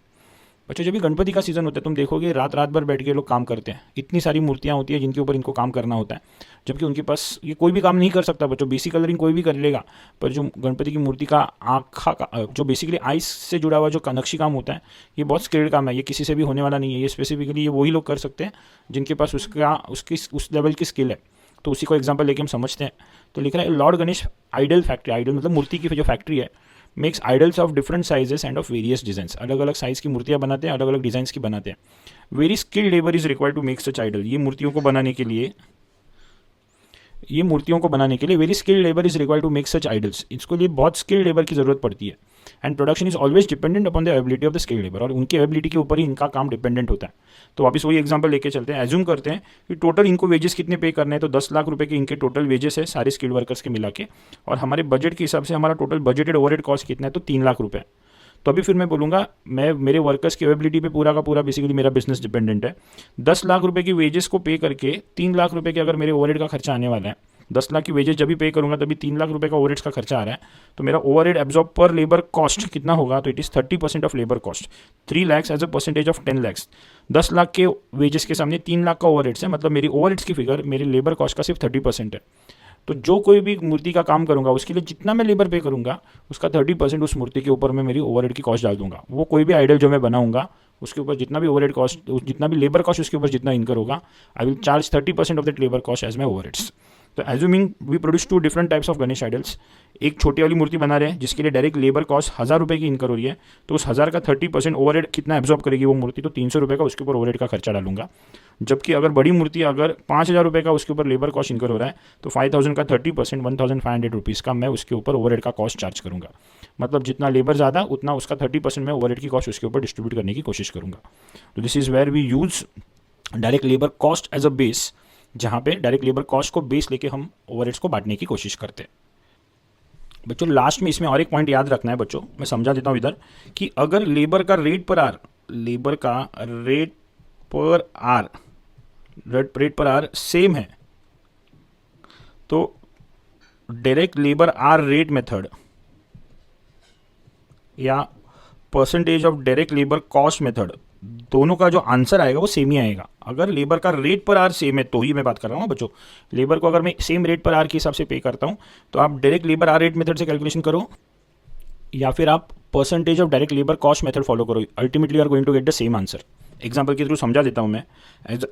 बच्चों। जब भी गणपति का सीज़न होता है तुम देखोगे रात भर बैठ के लोग काम करते हैं। इतनी सारी मूर्तियाँ होती है जिनके ऊपर इनको काम करना होता है, जबकि उनके पास ये कोई भी काम नहीं कर सकता बच्चों। बेसिक कलरिंग कोई भी कर लेगा, पर जो गणपति की मूर्ति का आँखा का जो बेसिकली आइस से जुड़ा हुआ जो नक्शी काम होता है, ये बहुत स्किल्ड काम है। ये किसी से भी होने वाला नहीं है। ये स्पेसिफिकली ये वही लोग कर सकते हैं जिनके पास उस लेवल की स्किल है। तो उसी को एग्जाम्पल लेके हम समझते हैं। तो लिख रहा है lord Ganesh idol factory, idol मतलब मूर्ति की जो फैक्ट्री है, makes idols of different sizes and of various design. अलग अलग साइज़ की मूर्तियाँ बनाते हैं, अलग अलग डिज़ाइंस की बनाते हैं। Very skilled labour is required to make such idol. ये मूर्तियों को बनाने के लिए very skilled labour is required to make such idols. इसको लिए बहुत स्किल्ड लेबर की जरूरत पड़ती है। And production is always dependent upon the availability of the skilled labour, और उनकी अवेबिलिटी के ऊपर ही इनका काम डिपेंडेंट होता है। तो वापस वही एग्जांपल लेके चलते हैं। एज्यूम करते हैं कि टोटल इनको वेजेस कितने पे करने हैं, तो 10 लाख रुपए के इनके टोटल वेजेस है सारे स्किल्ड वर्कर्स के मिला के, और हमारे बजट के हिसाब से हमारा टोटल बजटेड ओवरहेड कॉस्ट कितना है, तो 3 लाख रुपए। तो अभी फिर मैं बोलूँगा मेरे वर्कर्स की अवेबिलिटी पे पूरा का पूरा बेसिकली मेरा बिजनेस डिपेंडेंट है। 10 लाख रुपए की वेजेस को पे करके 3 लाख रुपए के अगर मेरे ओवरहेड का खर्चा आने वाला है, 10 लाख की वेजेस जब भी पे करूंगा तभी 3 लाख रुपए का ओवरहेड्स का खर्चा आ रहा है, तो मेरा ओवरहेड एब्जॉर्ब पर लेबर कॉस्ट कितना होगा, तो it is 30% of labour cost. 3 lakh as a percentage of 10 lakh. 10 lakh के वेजेस के सामने 3 लाख का ओवरहेड्स है, मतलब मेरी ओवरहेड्स की फिगर मेरी लेबर कॉस्ट का सिर्फ 30% है। तो जो कोई भी मूर्ति का काम करूंगा उसके लिए जितना मैं लेबर पे करूंगा उसका 30% उस मूर्ति के ऊपर मैं मेरी ओवरहेड की कॉस्ट डाल दूंगा। वो कोई भी आइडल जो मैं बनाऊंगा उसके ऊपर जितना भी ओवरहेड कॉस्ट, जितना भी लेबर कॉस्ट उसके ऊपर जितना इनकर होगा, I will charge 30% of that labour cost as my overheads. तो assuming we produce 2 different types of Ganesh idols, एक छोटी वाली मूर्ति बना रहे हैं जिसके लिए डायरेक्ट लेबर कॉस्ट 1000 रुपये की इनकर हो रही है, तो उस 1000 का 30% ओवरहेड कितना एब्जॉर्ब करेगी वो मूर्ति, तो 300 रुपये का उसके ऊपर ओवरहेड का खर्चा डालूंगा। जबकि अगर बड़ी मूर्ति अगर 5000 रुपये का उसके ऊपर लेबर कॉस्ट इनकर हो रहा है, तो 5000 का 30% 1500 रुपीज़ का मैं उसके ऊपर ओवरहेड का कॉस्ट चार्ज करूँगा। मतलब जितना लेबर ज़्यादा उतना उसका 30% मैं ओवरहेड की कॉस्ट उसके ऊपर डिस्ट्रीब्यूट करने की कोशिश करूँगा। तो this is where we use direct labour cost as a base, जहाँ पे डायरेक्ट लेबर कॉस्ट को बेस लेके हम ओवरहेड्स को बांटने की कोशिश करते हैं। बच्चों लास्ट में इसमें और एक पॉइंट याद रखना है बच्चों, मैं समझा देता हूँ इधर, कि अगर लेबर का रेट पर आर सेम है, तो direct labour hour rate method या percentage of direct labour cost method, दोनों का जो आंसर आएगा वो सेम ही आएगा। अगर लेबर का रेट पर आर सेम है तो ही मैं बात कर रहा हूँ बच्चों। लेबर को अगर मैं सेम रेट पर आर के हिसाब से पे करता हूँ, तो आप direct labour hour rate method से कैलकुलेशन करो या फिर आप percentage of direct labour cost method follow करो, ultimately are going to get the same answer. Example के थ्रू समझा देता हूँ मैं,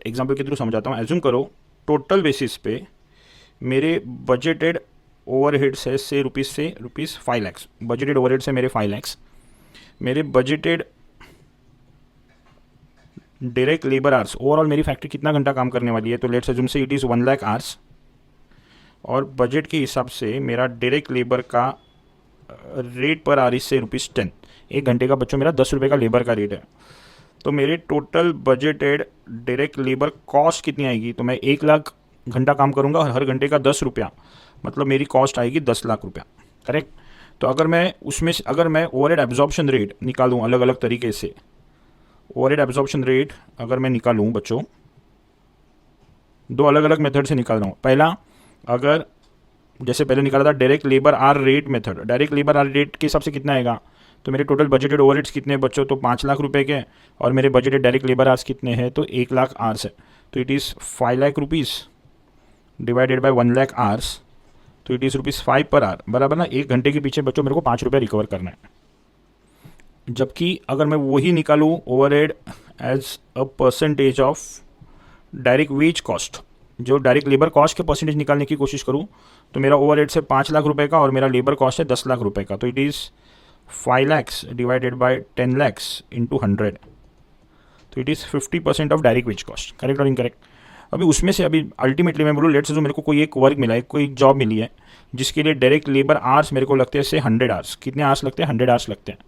एग्जाम्पल के थ्रू समझाता हूँ। एज्यूम करो टोटल बेसिस पे मेरे बजटेड ओवरहेड से रुपीज़ 5 लाख, बजटेड ओवरहेड से मेरे 5 लाख, मेरे budgeted direct labour hours, overall मेरी फैक्ट्री कितना घंटा काम करने वाली है, तो लेट्स अज्यूम से इट इज़ 1 लाख आवर्स, और बजट के हिसाब से मेरा डायरेक्ट लेबर का रेट पर आर इससे ₹10, एक घंटे का बच्चों मेरा 10 रुपये का लेबर का रेट है। तो मेरे total budgeted direct labour cost कितनी आएगी, तो मैं 1 लाख घंटा काम करूंगा और हर घंटे का 10 रुपया, मतलब मेरी कॉस्ट आएगी 10 लाख रुपया, करेक्ट। तो अगर मैं उसमें से अगर मैं ओवरहेड एब्जॉर्प्शन रेट निकालूं अलग अलग तरीके से, ओवरहेड एब्जॉर्प्शन रेट अगर मैं निकालूं बच्चों, 2 अलग अलग मेथड से निकाल रहा हूँ। पहला, अगर जैसे पहले निकाला था direct labour hour rate method, direct labour hour rate के हिसाब से कितना आएगा, तो मेरे टोटल बजटेड ओवरहेड्स कितने बच्चों, तो 5 लाख रुपए के, और मेरे बजटेड डायरेक्ट लेबर आवर्स कितने हैं, तो 1 लाख आवर्स है, तो it is 5 lakh rupees divided by 1 lakh hours, तो इट इज़ ₹5 पर आवर, बराबर ना। एक घंटे के पीछे बच्चों मेरे को 5 रुपये रिकवर करना है। जबकि अगर मैं वही निकालूँ overhead as a percentage of direct wage cost, जो डायरेक्ट लेबर कॉस्ट के परसेंटेज निकालने की कोशिश करूँ, तो मेरा ओवरहेड से 5 लाख रुपए का और मेरा लेबर कॉस्ट है 10 लाख रुपए का, तो it is 5 lakhs divided by 10 lakhs into 100, तो it is 50% of direct wage cost, correct और इनकरेक्ट। अभी उसमें से अभी अल्टीमेटली मैं बोलूँ, लेट्स जो मेरे को कोई एक वर्क मिला है, कोई जॉब मिली है जिसके लिए डायरेक्ट लेबर आवर्स मेरे को लगते हैं से 100 आवर्स, कितने आवर्स लगते हैं, 100 आवर्स लगते हैं,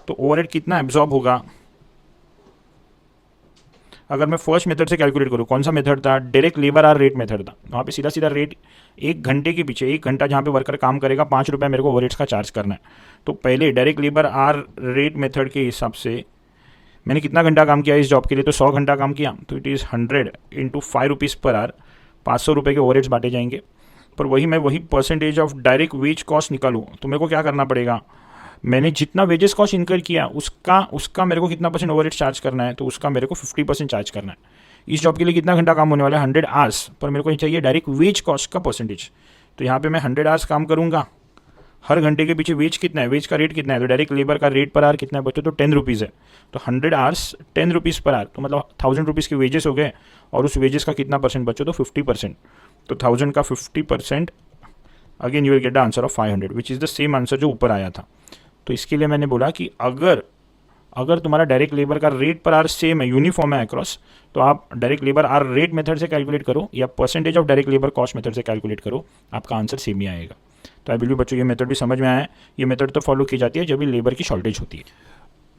तो ओवरहेड कितना एब्जॉर्ब होगा। अगर मैं फर्स्ट मेथड से कैलकुलेट करूँ, कौन सा मेथड था, direct labour hour rate method था, वहाँ पे सीधा सीधा रेट एक घंटे के पीछे, एक घंटा जहाँ पे वर्कर काम करेगा 5 रुपये मेरे को ओवरहेड्स का चार्ज करना है। तो पहले direct labour hour rate method के हिसाब से मैंने कितना घंटा काम किया इस जॉब के लिए, तो 100 घंटा काम किया, तो it is 100 into 5 rupees per hour, 500 रुपये के ओवरहेड्स बांटे जाएंगे। पर वही मैं वही percentage of direct wage cost निकालूँ, तो मेरे को क्या करना पड़ेगा, मैंने जितना वेजेस कॉस्ट इनकर किया उसका मेरे को कितना परसेंट ओवरहेड चार्ज करना है, तो उसका मेरे को 50% चार्ज करना है। इस जॉब के लिए कितना घंटा काम होने वाला है, 100 आवर्स, पर मेरे को चाहिए डायरेक्ट वेज कॉस्ट का परसेंटेज, तो यहाँ पे मैं 100 आवर्स काम करूँगा, हर घंटे के पीछे वेज कितना है, वेज का रेट कितना है, तो डायरेक्ट लेबर का रेट पर आवर कितना है बच्चों, तो 10 रुपीज़ है, तो 100 आवर्स 10 रुपीज़ पर आवर, तो मतलब 1000 रुपीज़ के वेजेस हो गए, और उस वेजेस का कितना परसेंट बच्चों, तो 50%, तो 1000 का 50%, again you will get the answer of 500, which is the same answer जो ऊपर आया था। तो इसके लिए मैंने बोला कि अगर तुम्हारा डायरेक्ट लेबर का रेट पर आवर सेम है, यूनिफॉर्म है अक्रॉस, तो आप direct labour hour rate method से कैलकुलेट करो या percentage of direct labour cost method से कैलकुलेट करो, आपका आंसर सेम ही आएगा। तो आई बिलीव बच्चों ये मेथड भी समझ में आया है। ये मेथड तो फॉलो की जाती है जब भी लेबर की शॉर्टेज होती है।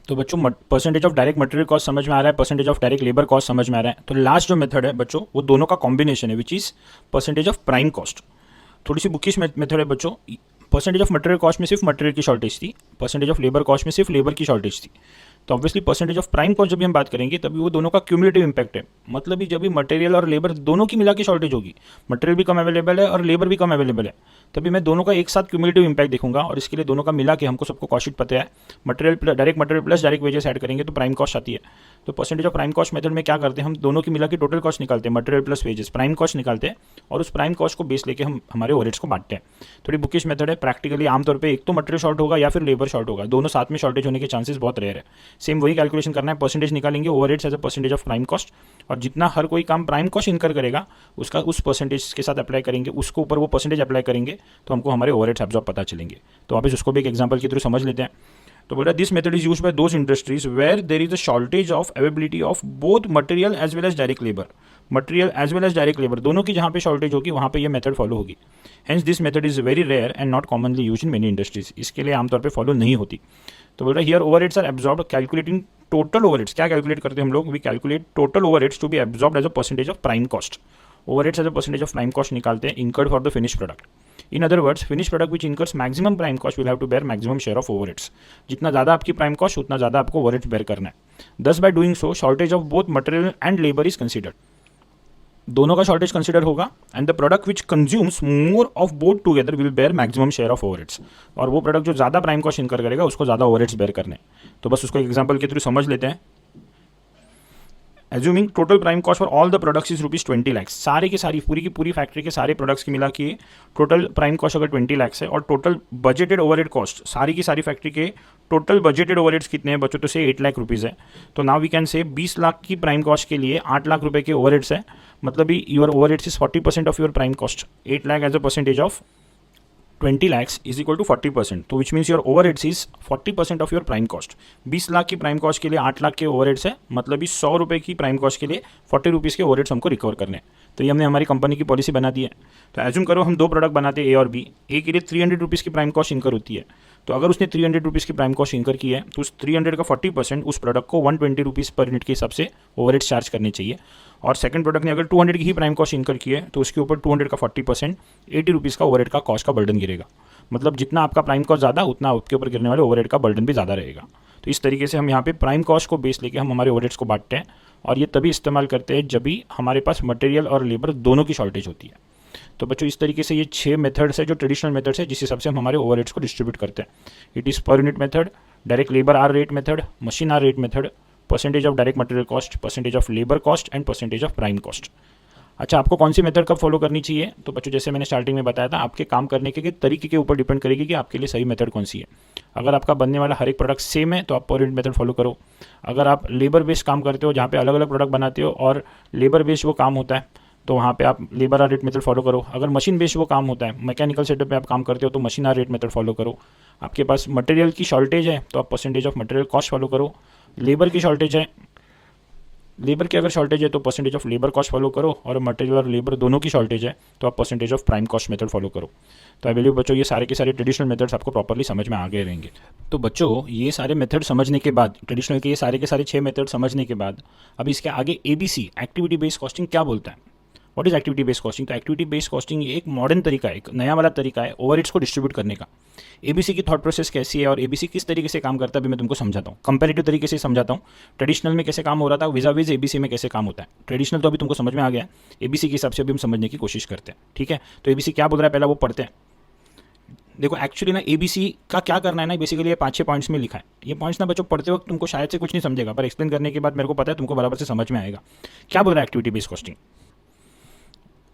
तो बच्चों percentage of direct material cost समझ में आ रहा है, percentage of direct labour cost समझ में आ रहा है। तो लास्ट जो मेथड है बच्चों वो दोनों का कॉम्बिनेशन है, which is percentage of prime cost. थोड़ी सी बुकिश मेथड है बच्चों। परसेंटेज ऑफ मटेरियल कॉस्ट में सिर्फ मटेरियल की शॉर्टेज थी, परसेंटेज ऑफ लेबर कॉस्ट में सिर्फ लेबर की शॉर्टेज थी। तो obviously percentage of prime cost जब भी हम बात करेंगे तभी वो दोनों का क्यूमुलेटिव इंपैक्ट है, मतलब जब भी मटेरियल और लेबर दोनों की मिला के शॉर्टेज होगी, मटेरियल भी कम अवेलेबल है और लेबर भी कम अवेलेबल है, तभी मैं दोनों का एक साथ क्यूमुलेटिव इंपैक्ट देखूंगा। और इसके लिए दोनों का मिला के हमको सबको कॉस्ट शीट पता है, material direct material plus direct wages add करेंगे तो प्राइम कॉस्ट आती है। तो percentage of prime cost method में क्या करते हैं, हम दोनों की मिला के टोटल कॉस्ट निकालते हैं, material plus wages, prime cost निकालते हैं और उस प्राइम कॉस्ट को बेस लेके हम हमारे ओवरहेड्स को बांटते हैं। थोड़ी बुकिश मेथड है, प्रैक्टिकली आमतौर पे एक तो मटेरियल शॉर्ट होगा या फिर लेबर शॉर्ट होगा, दोनों साथ में शॉर्टेज होने के चांसेस बहुत रेयर है। सेम वही कैलकुलेशन करना है, परसेंटेज निकालेंगे overheads as a percentage of prime cost, और जितना हर कोई काम प्राइम कॉस्ट इनकर करेगा उसका उस परसेंटेज के साथ अप्लाई करेंगे, उसको ऊपर वो परसेंटेज अप्लाई करेंगे तो हमको हमारे ओवरहेड्स एब्जॉर्ब पता चलेंगे। तो वापस उसको भी एक एग्जांपल के थ्रू समझ लेते हैं। तो बोल रहा this method is used by those industries where there is a shortage of availability of both material as well as direct labour, material as well as direct labour दोनों की जहाँ पे शॉर्टेज होगी वहाँ पे ये मेथड फॉलो होगी। Hence this method is very rare and not commonly use in many industries, इसके लिए आमतौर पर फॉलो नहीं होती। तो बोल रहा here overheads are absorbed calculating total overheads, क्या कैलकुलेट करते हैं हम लोग, we calculate total overheads to be absorbed as a percentage of prime cost, overheads as a percentage of prime cost निकालते हैं incurred for the finish product. In other words finish product which incurs maximum prime cost will have to bear maximum share of overheads, जितना ज़्यादा आपकी prime cost उतना ज़्यादा आपको overheads bear करना है। Thus by doing so shortage of both material and labour is considered, दोनों का शॉर्टेज कंसिडर होगा, and the product which consumes more of both together will bear maximum share of overheads, और वो product जो ज़्यादा prime cost incur करेगा उसको ज़्यादा ओवरहेड्स बेयर करने। तो बस उसको एक एग्जांपल के थ्रू समझ लेते हैं। Assuming total prime cost for all the products is rupees 20 lakh, सारे के सारी पूरी की पूरी फैक्ट्री के सारे प्रोडक्ट्स की मिला के टोटल प्राइम कॉस्ट अगर 20 लाख है, और टोटल बजटेड ओवरहेड कॉस्ट सारी की सारी फैक्ट्री के टोटल बजटेड ओवरहेड्स कितने हैं बच्चों, तो से 8 लाख रुपीज़ है। तो now we can say 20 lakh की प्राइम कॉस्ट के लिए 8 लाख रुपए के ओवरहेड्स है, मतलब your overheads is 40% of your prime cost, 8 lakh as a percentage of 20 lakhs is equal to 40%, तो which means your overheads is 40% of your prime cost. 20 lakh की prime cost के लिए 8 लाख के ओवरहेड्स है, मतलब 100 रुपये की प्राइम कॉस्ट के लिए 40 रुपीज़ के ओवरहेड्स हमको रिकवर करने हैं। तो ये हमने हमारी कंपनी की पॉलिसी बना दी है। तो एज्यूम करो हम दो प्रोडक्ट बनाते हैं ए और बी, ए के लिए 300 रुपीज़ की प्राइम कॉस्ट इनकर होती है, तो अगर उसने 300 रुपीज़ की प्राइम कॉस्ट इनकर की है तो उस 300 का 40% उस प्रोडक्ट को 120 रुपीज़ पर यूनिट के हिसाब से ओवरहेड्स चार्ज करने चाहिए। और सेकंड प्रोडक्ट ने अगर 200 की ही प्राइम कॉस्ट इनकर की है तो उसके ऊपर 200 का 40% 80 रुपीज़ का ओवरहेड का कॉस्ट का बर्डन गिरेगा, मतलब जितना आपका प्राइम कॉस्ट ज़्यादा उतना आपके ऊपर गिरने वाले ओवरहेड का बर्डन भी ज़्यादा रहेगा। तो इस तरीके से हम यहाँ पे प्राइम कॉस्ट को बेस लेके हम हमारे ओवरहेड्स को बांटते हैं, और ये तभी इस्तेमाल करते हैं जब भी हमारे पास मटेरियल और लेबर दोनों की शॉर्टेज होती है। तो बच्चों इस तरीके से ये 6 मेथड्स है जो ट्रेडिशनल मेथड्स है जिस हिसाब से हम हमारे ओवरहेड्स को डिस्ट्रीब्यूट करते हैं। It is per unit method, direct labour hour rate method, machine hour rate method, percentage of direct material cost, percentage of labour cost and percentage of prime cost. अच्छा, आपको कौन सी मेथड कब follow करनी चाहिए, तो बच्चों जैसे मैंने स्टार्टिंग में बताया था आपके काम करने के तरीके के ऊपर डिपेंड करेगी कि आपके लिए सही मेथड कौन सी है। अगर आपका बनने वाला हर एक प्रोडक्ट सेम है तो आप पर यूनिट मेथड फॉलो करो। अगर आप लेबर बेस्ड काम करते हो जहाँ पे अलग अलग प्रोडक्ट बनाते हो और लेबर बेस्ड वो काम होता है तो वहाँ पे आप labour hour rate method follow करो। अगर मशीन बेस्ड वो काम होता है, मैकेनिकल सेटअप पे आप काम करते हो तो machine hour rate method follow करो। आपके पास मटेरियल की शॉर्टेज है तो आप percentage of material cost follow करो। लेबर की शॉर्टेज है, लेबर की अगर शॉर्टेज है तो percentage of labour cost follow करो, और मटेरियल और लेबर दोनों की शॉर्टेज है तो आप percentage of prime cost method follow करो। तो आई बिलीव बच्चों ये सारे के सारे ट्रेडिशनल मेथड्स आपको प्रॉपर्ली समझ में आ गए रहेंगे। तो बच्चों ये सारे मेथड समझने के बाद, ट्रेडिशनल के सारे 6 मेथड समझने के बाद अब इसके आगे ABC एक्टिविटी बेस्ड कॉस्टिंग क्या बोलता है। What is activity based costing, तो एक्टिविटी बेस्ड कॉस्टिंग ये एक मॉडर्न तरीका है, एक नया वाला तरीका है ओवरहेड्स को डिस्ट्रीब्यूट करने का। ABC की थॉट प्रोसेस कैसी है और ABC किस तरीके से काम करता है अभी मैं तुमको समझाता हूँ, कंपैरेटिव तरीके से समझाता हूँ। ट्रेडिशनल में कैसे काम हो रहा था विजा विज ABC में कैसे काम होता है। ट्रेडिशनल तो अभी तुमको समझ में आ गया है, ABC के हिसाब से अभी हम समझने की कोशिश करते हैं। ठीक है, तो ABC क्या बोल रहा है पहला वो पढ़ते हैं। देखो एक्चुअली ना ABC का क्या करना है ना, बेसिकली ये 5-6 पॉइंट्स में लिखा है। ये पॉइंट्स ना बच्चों पढ़ते वक्त तुमको शायद से कुछ नहीं समझेगा, पर एक्सप्लेन करने के बाद मेरे को पता है तुमको बराबर से समझ में आएगा। क्या बोल रहा है activity based costing.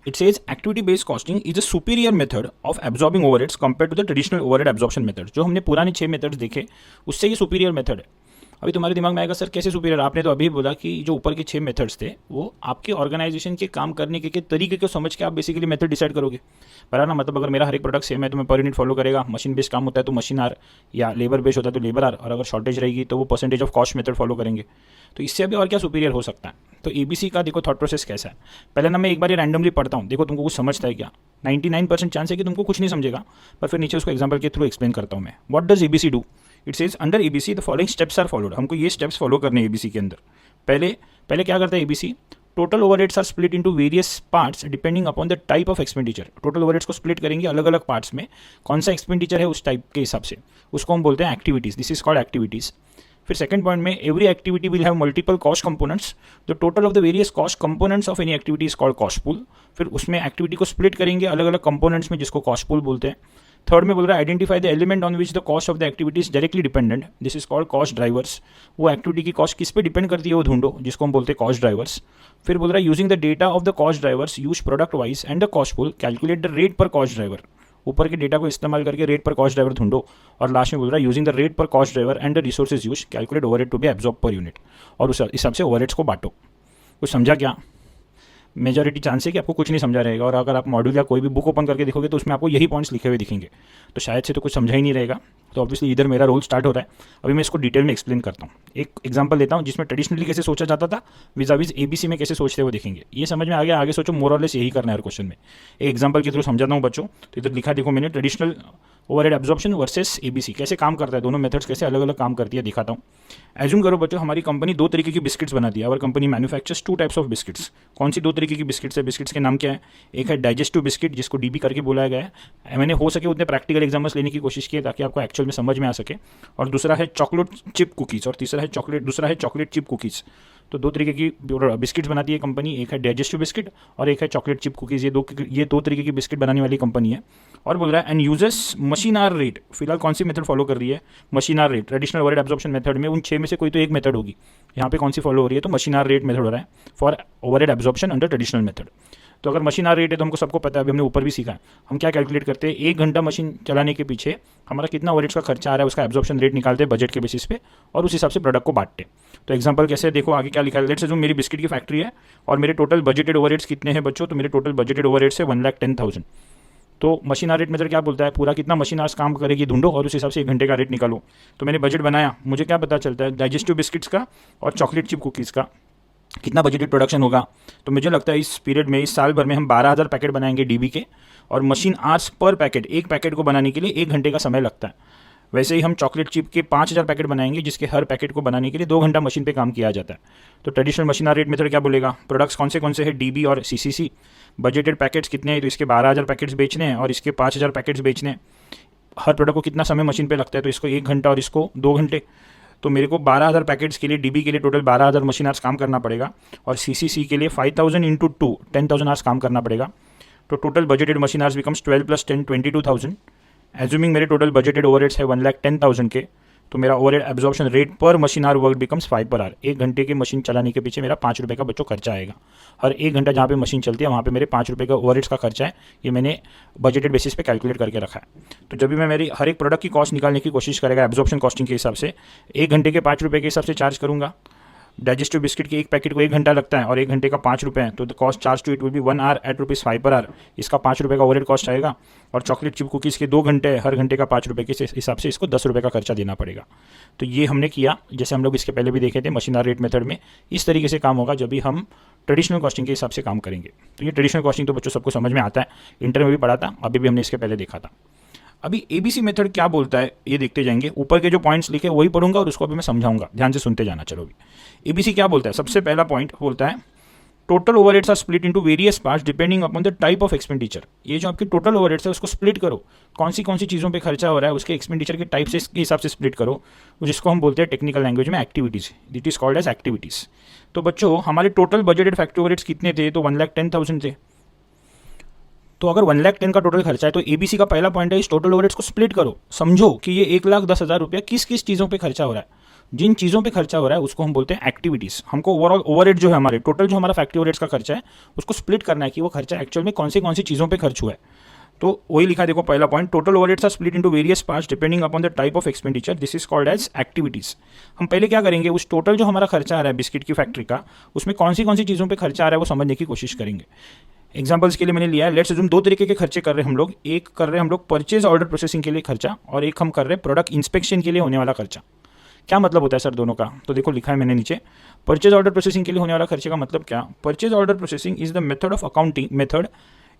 It says activity-based costing is a superior method of absorbing overheads compared to the traditional overhead absorption method। जो हमने पुराने 6 मेथड्स देखे उससे ये सुपीरियर मेथड है। अभी तुम्हारे दिमाग में आएगा सर कैसे सुपीरियर, आपने तो अभी बोला कि जो ऊपर के 6 मेथड्स थे वो आपके ऑर्गेनाइजेशन के काम करने के तरीके को समझ के आप बेसिकली मेथड डिसाइड करोगे। पर ना मतलब अगर मेरा हर एक प्रोडक्ट सेम है तो मैं पर यूनिट फॉलो करेगा, मशीन बेस्ड काम होता है तो मशीन आर, या लेबर बेस्ड होता है तो लेबर आर, और अगर शॉर्टेज रहेगी तो वो percentage of cost method follow करेंगे। तो इससे अभी और क्या सुपीरियर हो सकता है। तो ABC का देखो थॉट प्रोसेस कैसा है। पहले ना मैं एक बार ये रैंडमली पढ़ता हूँ, देखो तुमको कुछ समझता है क्या। 99% चांस है कि तुमको कुछ नहीं समझेगा, पर फिर नीचे उसको एग्जांपल के थ्रू एक्सप्लेन करता हूँ मैं। What does ABC do. It says under ABC the following steps are followed. हमको ये स्टेप्स फॉलो करने हैं ABC के अंदर। पहले क्या करता है ABC, total overheads are split into various parts depending upon the type of expenditure. Total overheads को स्प्लिट करेंगे अलग अलग पार्ट्स में, कौन सा एक्सपेंडिचर है उस टाइप के हिसाब से, उसको हम बोलते हैं activities. This is called activities. फिर सेकंड पॉइंट में every activity will have multiple cost components, the total of the various cost components of any activity is called cost pool. फिर उसमें एक्टिविटी को स्प्लिट करेंगे अलग अलग कंपोनेंट्स में जिसको कॉस्ट पूल बोलते हैं। थर्ड में बोल रहा है identify the element on which the cost of the activity is directly dependent, this is called cost drivers. वो एक्टिविटी की कॉस्ट किस पे डिपेंड करती है वो ढूंढो, जिसको हम बोलते हैं कॉस्ट ड्राइवर्स। फिर बोल रहा है using the data of the cost drivers use product wise and the cost pool calculate the rate per cost driver, ऊपर के डेटा को इस्तेमाल करके रेट पर कॉस्ट ड्राइवर ढूंढो। और लास्ट में बोल रहा है using the rate per cost driver and the resources use calculate overhead to be absorb per unit, और उस हिसाब से ओवरहेड्स को बांटो। कुछ समझा क्या? मेजॉरिटी चांस है कि आपको कुछ नहीं समझा रहेगा, और अगर आप मॉड्यूल या कोई भी बुक ओपन करके देखोगे तो उसमें आपको यही पॉइंट्स लिखे हुए दिखेंगे, तो शायद से तो कुछ समझा ही नहीं रहेगा। तो ऑब्वियसली इधर मेरा रोल स्टार्ट हो रहा है। अभी मैं इसको डिटेल में एक्सप्लेन करता हूँ। एक एग्जांपल देता हूँ जिसमें ट्रेडिशनली कैसे सोचा जाता था विज़ाविज़ एबीसी में कैसे सोचते हुए देखेंगे। ये समझ में आ गया? आगे सोचो, मोर और लेस यही करना है हर क्वेश्चन में। एक एग्जांपल के थ्रू समझाता हूँ बच्चों। तो इधर लिखा देखो मैंने, traditional overhead absorption versus ABC कैसे काम करता है, दोनों मेथड्स कैसे अलग अलग काम करती है दिखाता हूँ। एज्यूम करो बच्चों हमारी कंपनी दो तरीके की बिस्किट्स बनाती है। और company manufactures two types of biscuits. कौन सी दो तरीके की बिस्किट्स है? बिस्किट्स के नाम क्या है? एक है डाइजेस्टिव बिस्किट जिसको डीबी करके बोला गया है। मैंने हो सके उतने प्रैक्टिकल एग्जाम्पल्स लेने की कोशिश की ताकि आपको एक्चुअल में समझ में आ सके। और दूसरा है चॉकलेट चिप कुकीज़, और दूसरा है चॉकलेट चिप कुकीज़। तो दो तरीके की बिस्किट्स बनाती है कंपनी, एक है डाइजेस्टिव बिस्किट और एक है चॉकलेट चिप कुकीज़। ये दो तरीके की बिस्किट बनाने वाली कंपनी है। और बोल रहा है and uses machine hour rate. फिलहाल कौन सी मेथड फॉलो कर रही है? Machine hour rate. Traditional overhead absorption method में उन 6 में से कोई तो एक मेथड होगी। यहाँ पे कौन सी फॉलो हो रही है? तो मशीन आर रेट मेथड हो रहा है for overhead absorption under traditional method. तो अगर मशीन आर रेट है तो हमको सबको पता है, अभी हमने ऊपर भी सीखा है। हम क्या कैलकुलेट करते हैं? 1 घंटा मशीन चलाने के पीछे हमारा कितना ओवरहेड्स का खर्चा आ रहा है उसका एब्जॉर्प्शन रेट निकालते हैं बजट के बेसिस पे, और उस हिसाब से प्रोडक्ट को बांटते हैं। तो एग्जांपल कैसे देखो आगे क्या लिखा है। लेट्स अज्यूम मेरी बिस्किट की फैक्ट्री है और मेरे टोटल बजटेड ओवरहेड्स कितने हैं बच्चों? तो मेरे टोटल बजटेड ओवरहेड्स है 1,10,000। तो मशीन आर रेट मेथड क्या बोलता है? पूरा कितना मशीन आर्स काम करेगी ढूंढो और उस हिसाब से 1 घंटे का रेट निकालो। तो मैंने बजट बनाया, मुझे क्या पता चलता है? डाइजेस्टिव बिस्किट्स का और चॉकलेट चिप कुकीज़ का कितना बजटेड प्रोडक्शन होगा। तो मुझे लगता है इस पीरियड में, इस साल भर में हम 12,000 पैकेट बनाएंगे डीबी के, और मशीन आर्स पर पैकेट, एक पैकेट को बनाने के लिए 1 घंटे का समय लगता है। वैसे ही हम चॉकलेट चिप के 5,000 पैकेट बनाएंगे जिसके हर पैकेट को बनाने के लिए 2 घंटा मशीन पे काम किया जाता है। तो traditional machine hour rate method क्या बोलेगा? प्रोडक्ट्स कौन से हैं? डीबी और सीसीसी। बजटेड पैकेट्स कितने हैं? तो इसके 12,000 पैकेट्स बेचने हैं और इसके 5,000 पैकेट्स बेचने हैं। हर प्रोडक्ट को कितना समय मशीन पे लगता है? तो इसको 1 घंटा और इसको 2 घंटे। तो मेरे को 12,000 पैकेट्स के लिए, डीबी के लिए टोटल 12,000 मशीन आवर्स काम करना पड़ेगा, और सीसीसी के लिए 5,000 इंटू 2 10,000 आवर्स काम करना पड़ेगा। तो total budgeted machine hours becomes 12 + 10 22,000। Assuming मेरे टोटल बजटेड ओवरहेड्स है 1,10,000 के, तो मेरा ओवरहेड एब्जॉर्प्शन रेट पर machine our work becomes 5 per our. 1 घंटे की मशीन चलाने के पीछे मेरा 5 रुपये का बच्चों खर्चा आएगा। हर 1 घंटा जहाँ पे मशीन चलती है वहाँ पे मेरे 5 रुपये का ओवरहेड्स का खर्चा है। ये मैंने बजटेड बेसिस पे कैलकुलेट करके रखा है। तो जब भी मैं मेरी हर एक प्रोडक्ट की कॉस्ट निकालने की कोशिश करेगा एब्जॉर्प्शन कॉस्टिंग के हिसाब से, 1 घंटे के 5 रुपये के हिसाब से चार्ज करूँगा। डाइजेस्टिव बिस्किट के एक पैकेट को 1 घंटा लगता है और 1 घंटे का 5 रुपये है, तो the cost charge to it will be 1 hour at ₹5 per our. इसका 5 रुपये का ओवरहेड कॉस्ट आएगा। और चॉकलेट चिप कुकीज़ के 2 घंटे, हर घंटे का 5 रुपये के हिसाब से इसको 10 रुपये का खर्चा देना पड़ेगा। तो ये हमने किया, जैसे हम लोग इसके पहले भी देखे थे मशीन आर रेट मेथड में। इस तरीके से काम होगा जब भी हम ट्रेडिशनल कॉस्टिंग के हिसाब से काम करेंगे। तो ये ट्रेडिशनल कॉस्टिंग तो बच्चों सबको समझ में आता है, इंटर में भी पढ़ा था, अभी भी हमने इसके पहले देखा था। अभी एबीसी मेथड क्या बोलता है ये देखते जाएंगे। ऊपर के जो पॉइंट्स लिखे वही पढ़ूंगा और उसको अभी मैं समझाऊंगा, ध्यान से सुनते जाना। चलो अभी एबीसी क्या बोलता है। सबसे पहला पॉइंट बोलता है total overheads are split into various parts depending upon the type of expenditure. ये जो आपकी टोटल ओवरहेड्स है उसको स्प्लिट करो, कौन सी चीज़ों पे खर्चा हो रहा है उसके एक्सपेंडिचर के टाइप से के हिसाब से स्प्लिट करो, जिसको हम बोलते हैं टेक्निकल लैंग्वेज में activities. It is called as activities. तो बच्चों हमारे टोटल बजटेड फैक्ट्री ओवरहेड्स कितने थे? तो 1,10,000 थे। तो अगर 1,10,000 का टोटल खर्चा है तो एबीसी का पहला पॉइंट है इस टोटल ओवरहेड्स को स्प्लिट करो। समझो कि ये 1,10,000 रुपया किस किस चीज़ों पे खर्चा हो रहा है। जिन चीज़ों पे खर्चा हो रहा है उसको हम बोलते हैं एक्टिविटीज़। हमको ओवरऑल ओवरहेड जो है हमारे टोटल जो हमारा फैक्ट्री ओवरहेड्स का खर्चा है उसको स्प्लिट करना है कि वो खर्चा एक्चुअल में कौन सी चीज़ों पे खर्च हुआ है। तो वही लिखा देखो पहला point, total overheads are split into various parts depending upon the type of expenditure, this is called as activities. हम पहले क्या करेंगे, उस टोटल जो हमारा खर्चा आ रहा है बिस्किट की फैक्ट्री का, उसमें कौन सी चीज़ों पे खर्चा आ रहा है वो समझने की कोशिश करेंगे। एग्जाम्पल्स के लिए मैंने लिया है, लेट्स अज्यूम 2 तरीके के खर्चे कर रहे हैं हम लोग। एक कर रहे हैं हम लोग परचेज ऑर्डर प्रोसेसिंग के लिए खर्चा, और एक हम कर रहे हैं प्रोडक्ट इंस्पेक्शन के लिए होने वाला खर्चा। क्या मतलब होता है सर दोनों का? तो देखो लिखा है मैंने नीचे, परचेज ऑर्डर प्रोसेसिंग के लिए होने वाला खर्चे का मतलब क्या? Purchase order processing is the method of accounting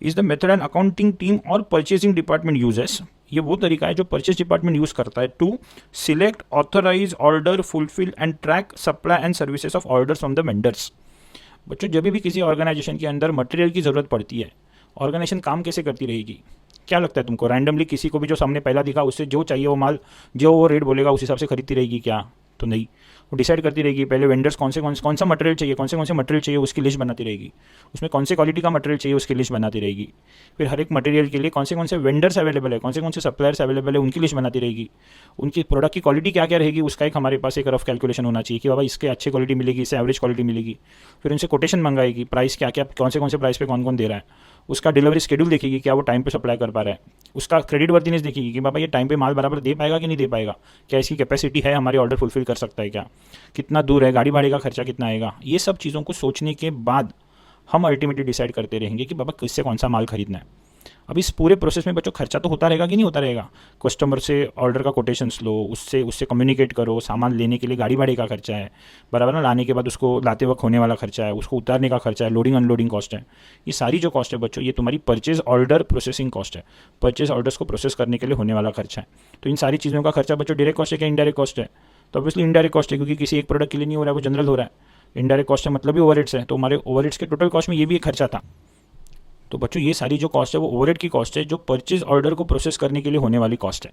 and accounting team और परचेजिंग डिपार्टमेंट यूजेस। ये वो तरीका है जो परचेज डिपार्टमेंट यूज करता है to select, authorise, order, fulfil and track supply and services of orders from the vendors. बच्चों जब भी किसी ऑर्गेनाइजेशन के अंदर मटेरियल की ज़रूरत पड़ती है, ऑर्गेनाइजेशन काम कैसे करती रहेगी? क्या लगता है तुमको? रैंडमली किसी को भी जो सामने पहला दिखा उससे जो चाहिए वो माल, जो वो रेट बोलेगा उस हिसाब से खरीदती रहेगी क्या? तो नहीं, वो डिसाइड करती रहेगी पहले वेंडर्स कौन सा मटेरियल चाहिए, कौन से मटेरियल चाहिए उसकी लिस्ट बनाती रहेगी, उसमें कौन से क्वालिटी का मटेरियल चाहिए उसकी लिस्ट बनाती रहेगी, फिर हर एक मटेरियल के लिए कौन से वेंडर्स अवेलेबल है, कौन से सप्लायर्स अवेलेबल है उनकी लिस्ट बनाती रहेगी, उनकी प्रोडक्ट की क्वालिटी क्या क्या रहेगी उसका एक हमारे पास एक रफ कैलकुलेशन होना चाहिए कि बाबा इसके अच्छी क्वालिटी मिलेगी, इससे एवरेज क्वालिटी मिलेगी। फिर उनसे कोटेशन मंगाएगी, प्राइस क्या क्या कौन से प्राइस पे कौन दे रहा है, उसका डिलीवरी शेड्यूल देखेगी, क्या वो टाइम पे सप्लाई कर पा रहा है, उसका क्रेडिट वर्दीनेस देखेगी कि बाबा ये टाइम पे माल बराबर दे पाएगा कि नहीं दे पाएगा, क्या इसकी कैपेसिटी है, हमारी ऑर्डर फुलफिल कर सकता है क्या, कितना दूर है, गाड़ी भाड़े का खर्चा कितना आएगा। ये सब चीज़ों को सोचने के बाद हम अल्टीमेटली डिसाइड करते रहेंगे कि बाबा किससे कौन सा माल खरीदना है। अब इस पूरे प्रोसेस में बच्चों खर्चा तो होता रहेगा कि नहीं होता रहेगा, कस्टमर से ऑर्डर का कोटेशंस लो, उससे कम्युनिकेट करो, सामान लेने के लिए गाड़ी भाड़े का खर्चा है बराबर ना, लाने के बाद उसको लाते वक्त होने वाला खर्चा है, उसको उतारने का खर्चा है, लोडिंग अनलोडिंग कॉस्ट है, ये सारी जो कॉस्ट है बच्चों ये तुम्हारी परचेज ऑर्डर प्रोसेसिंग कॉस्ट है, परचेज ऑर्डर्स को प्रोसेस करने के लिए होने वाला खर्चा है। तो इन सारी चीज़ों का खर्चा बच्चों डायरेक्ट कॉस्ट है क्या इनडायरेक्ट कॉस्ट है, तो ऑब्वियसली इनडायरेक्ट कॉस्ट है क्योंकि किसी एक प्रोडक्ट के लिए नहीं हो रहा है, वो जनरल हो रहा है। इनडायरेक्ट कॉस्ट है मतलब ही ओवरहेड्स है, तो हमारे ओवरहेड्स के टोटल कॉस्ट में ये भी एक खर्चा था। तो बच्चों ये सारी जो कॉस्ट है वो ओवरहेड की कॉस्ट है जो परचेज ऑर्डर को प्रोसेस करने के लिए होने वाली कॉस्ट है।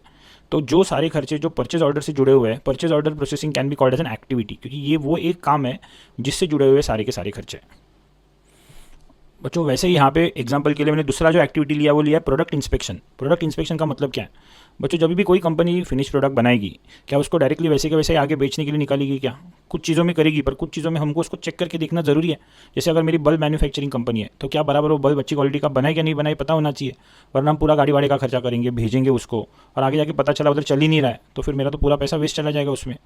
तो जो सारे खर्चे जो परचेज ऑर्डर से जुड़े हुए हैं, purchase order processing can be called as an activity, क्योंकि ये वो एक काम है जिससे जुड़े हुए सारे के सारे खर्चे। बच्चों वैसे ही यहाँ पे एग्जांपल के लिए मैंने दूसरा जो एक्टिविटी लिया वो लिया है प्रोडक्ट इंस्पेक्शन। प्रोडक्ट इंस्पेक्शन का मतलब क्या है बच्चों, जब भी कोई कंपनी फिनिश प्रोडक्ट बनाएगी क्या उसको डायरेक्टली वैसे के वैसे आगे बेचने के लिए निकालेगी क्या, कुछ चीज़ों में करेगी पर कुछ चीज़ों में हमको उसको चेक करके देखना जरूरी है। जैसे अगर मेरी बल्ब मैन्युफैक्चरिंग कंपनी है तो क्या बराबर वो बल्ब अच्छी क्वालिटी का बनाए क्या नहीं बनाए पता होना चाहिए, वरना हम पूरा गाड़ी वाड़े का खर्चा करेंगे, भेजेंगे उसको और आगे जाके पता चला उधर चल ही नहीं रहा है तो फिर मेरा तो पूरा पैसा वेस्ट चला जाएगा उसमें।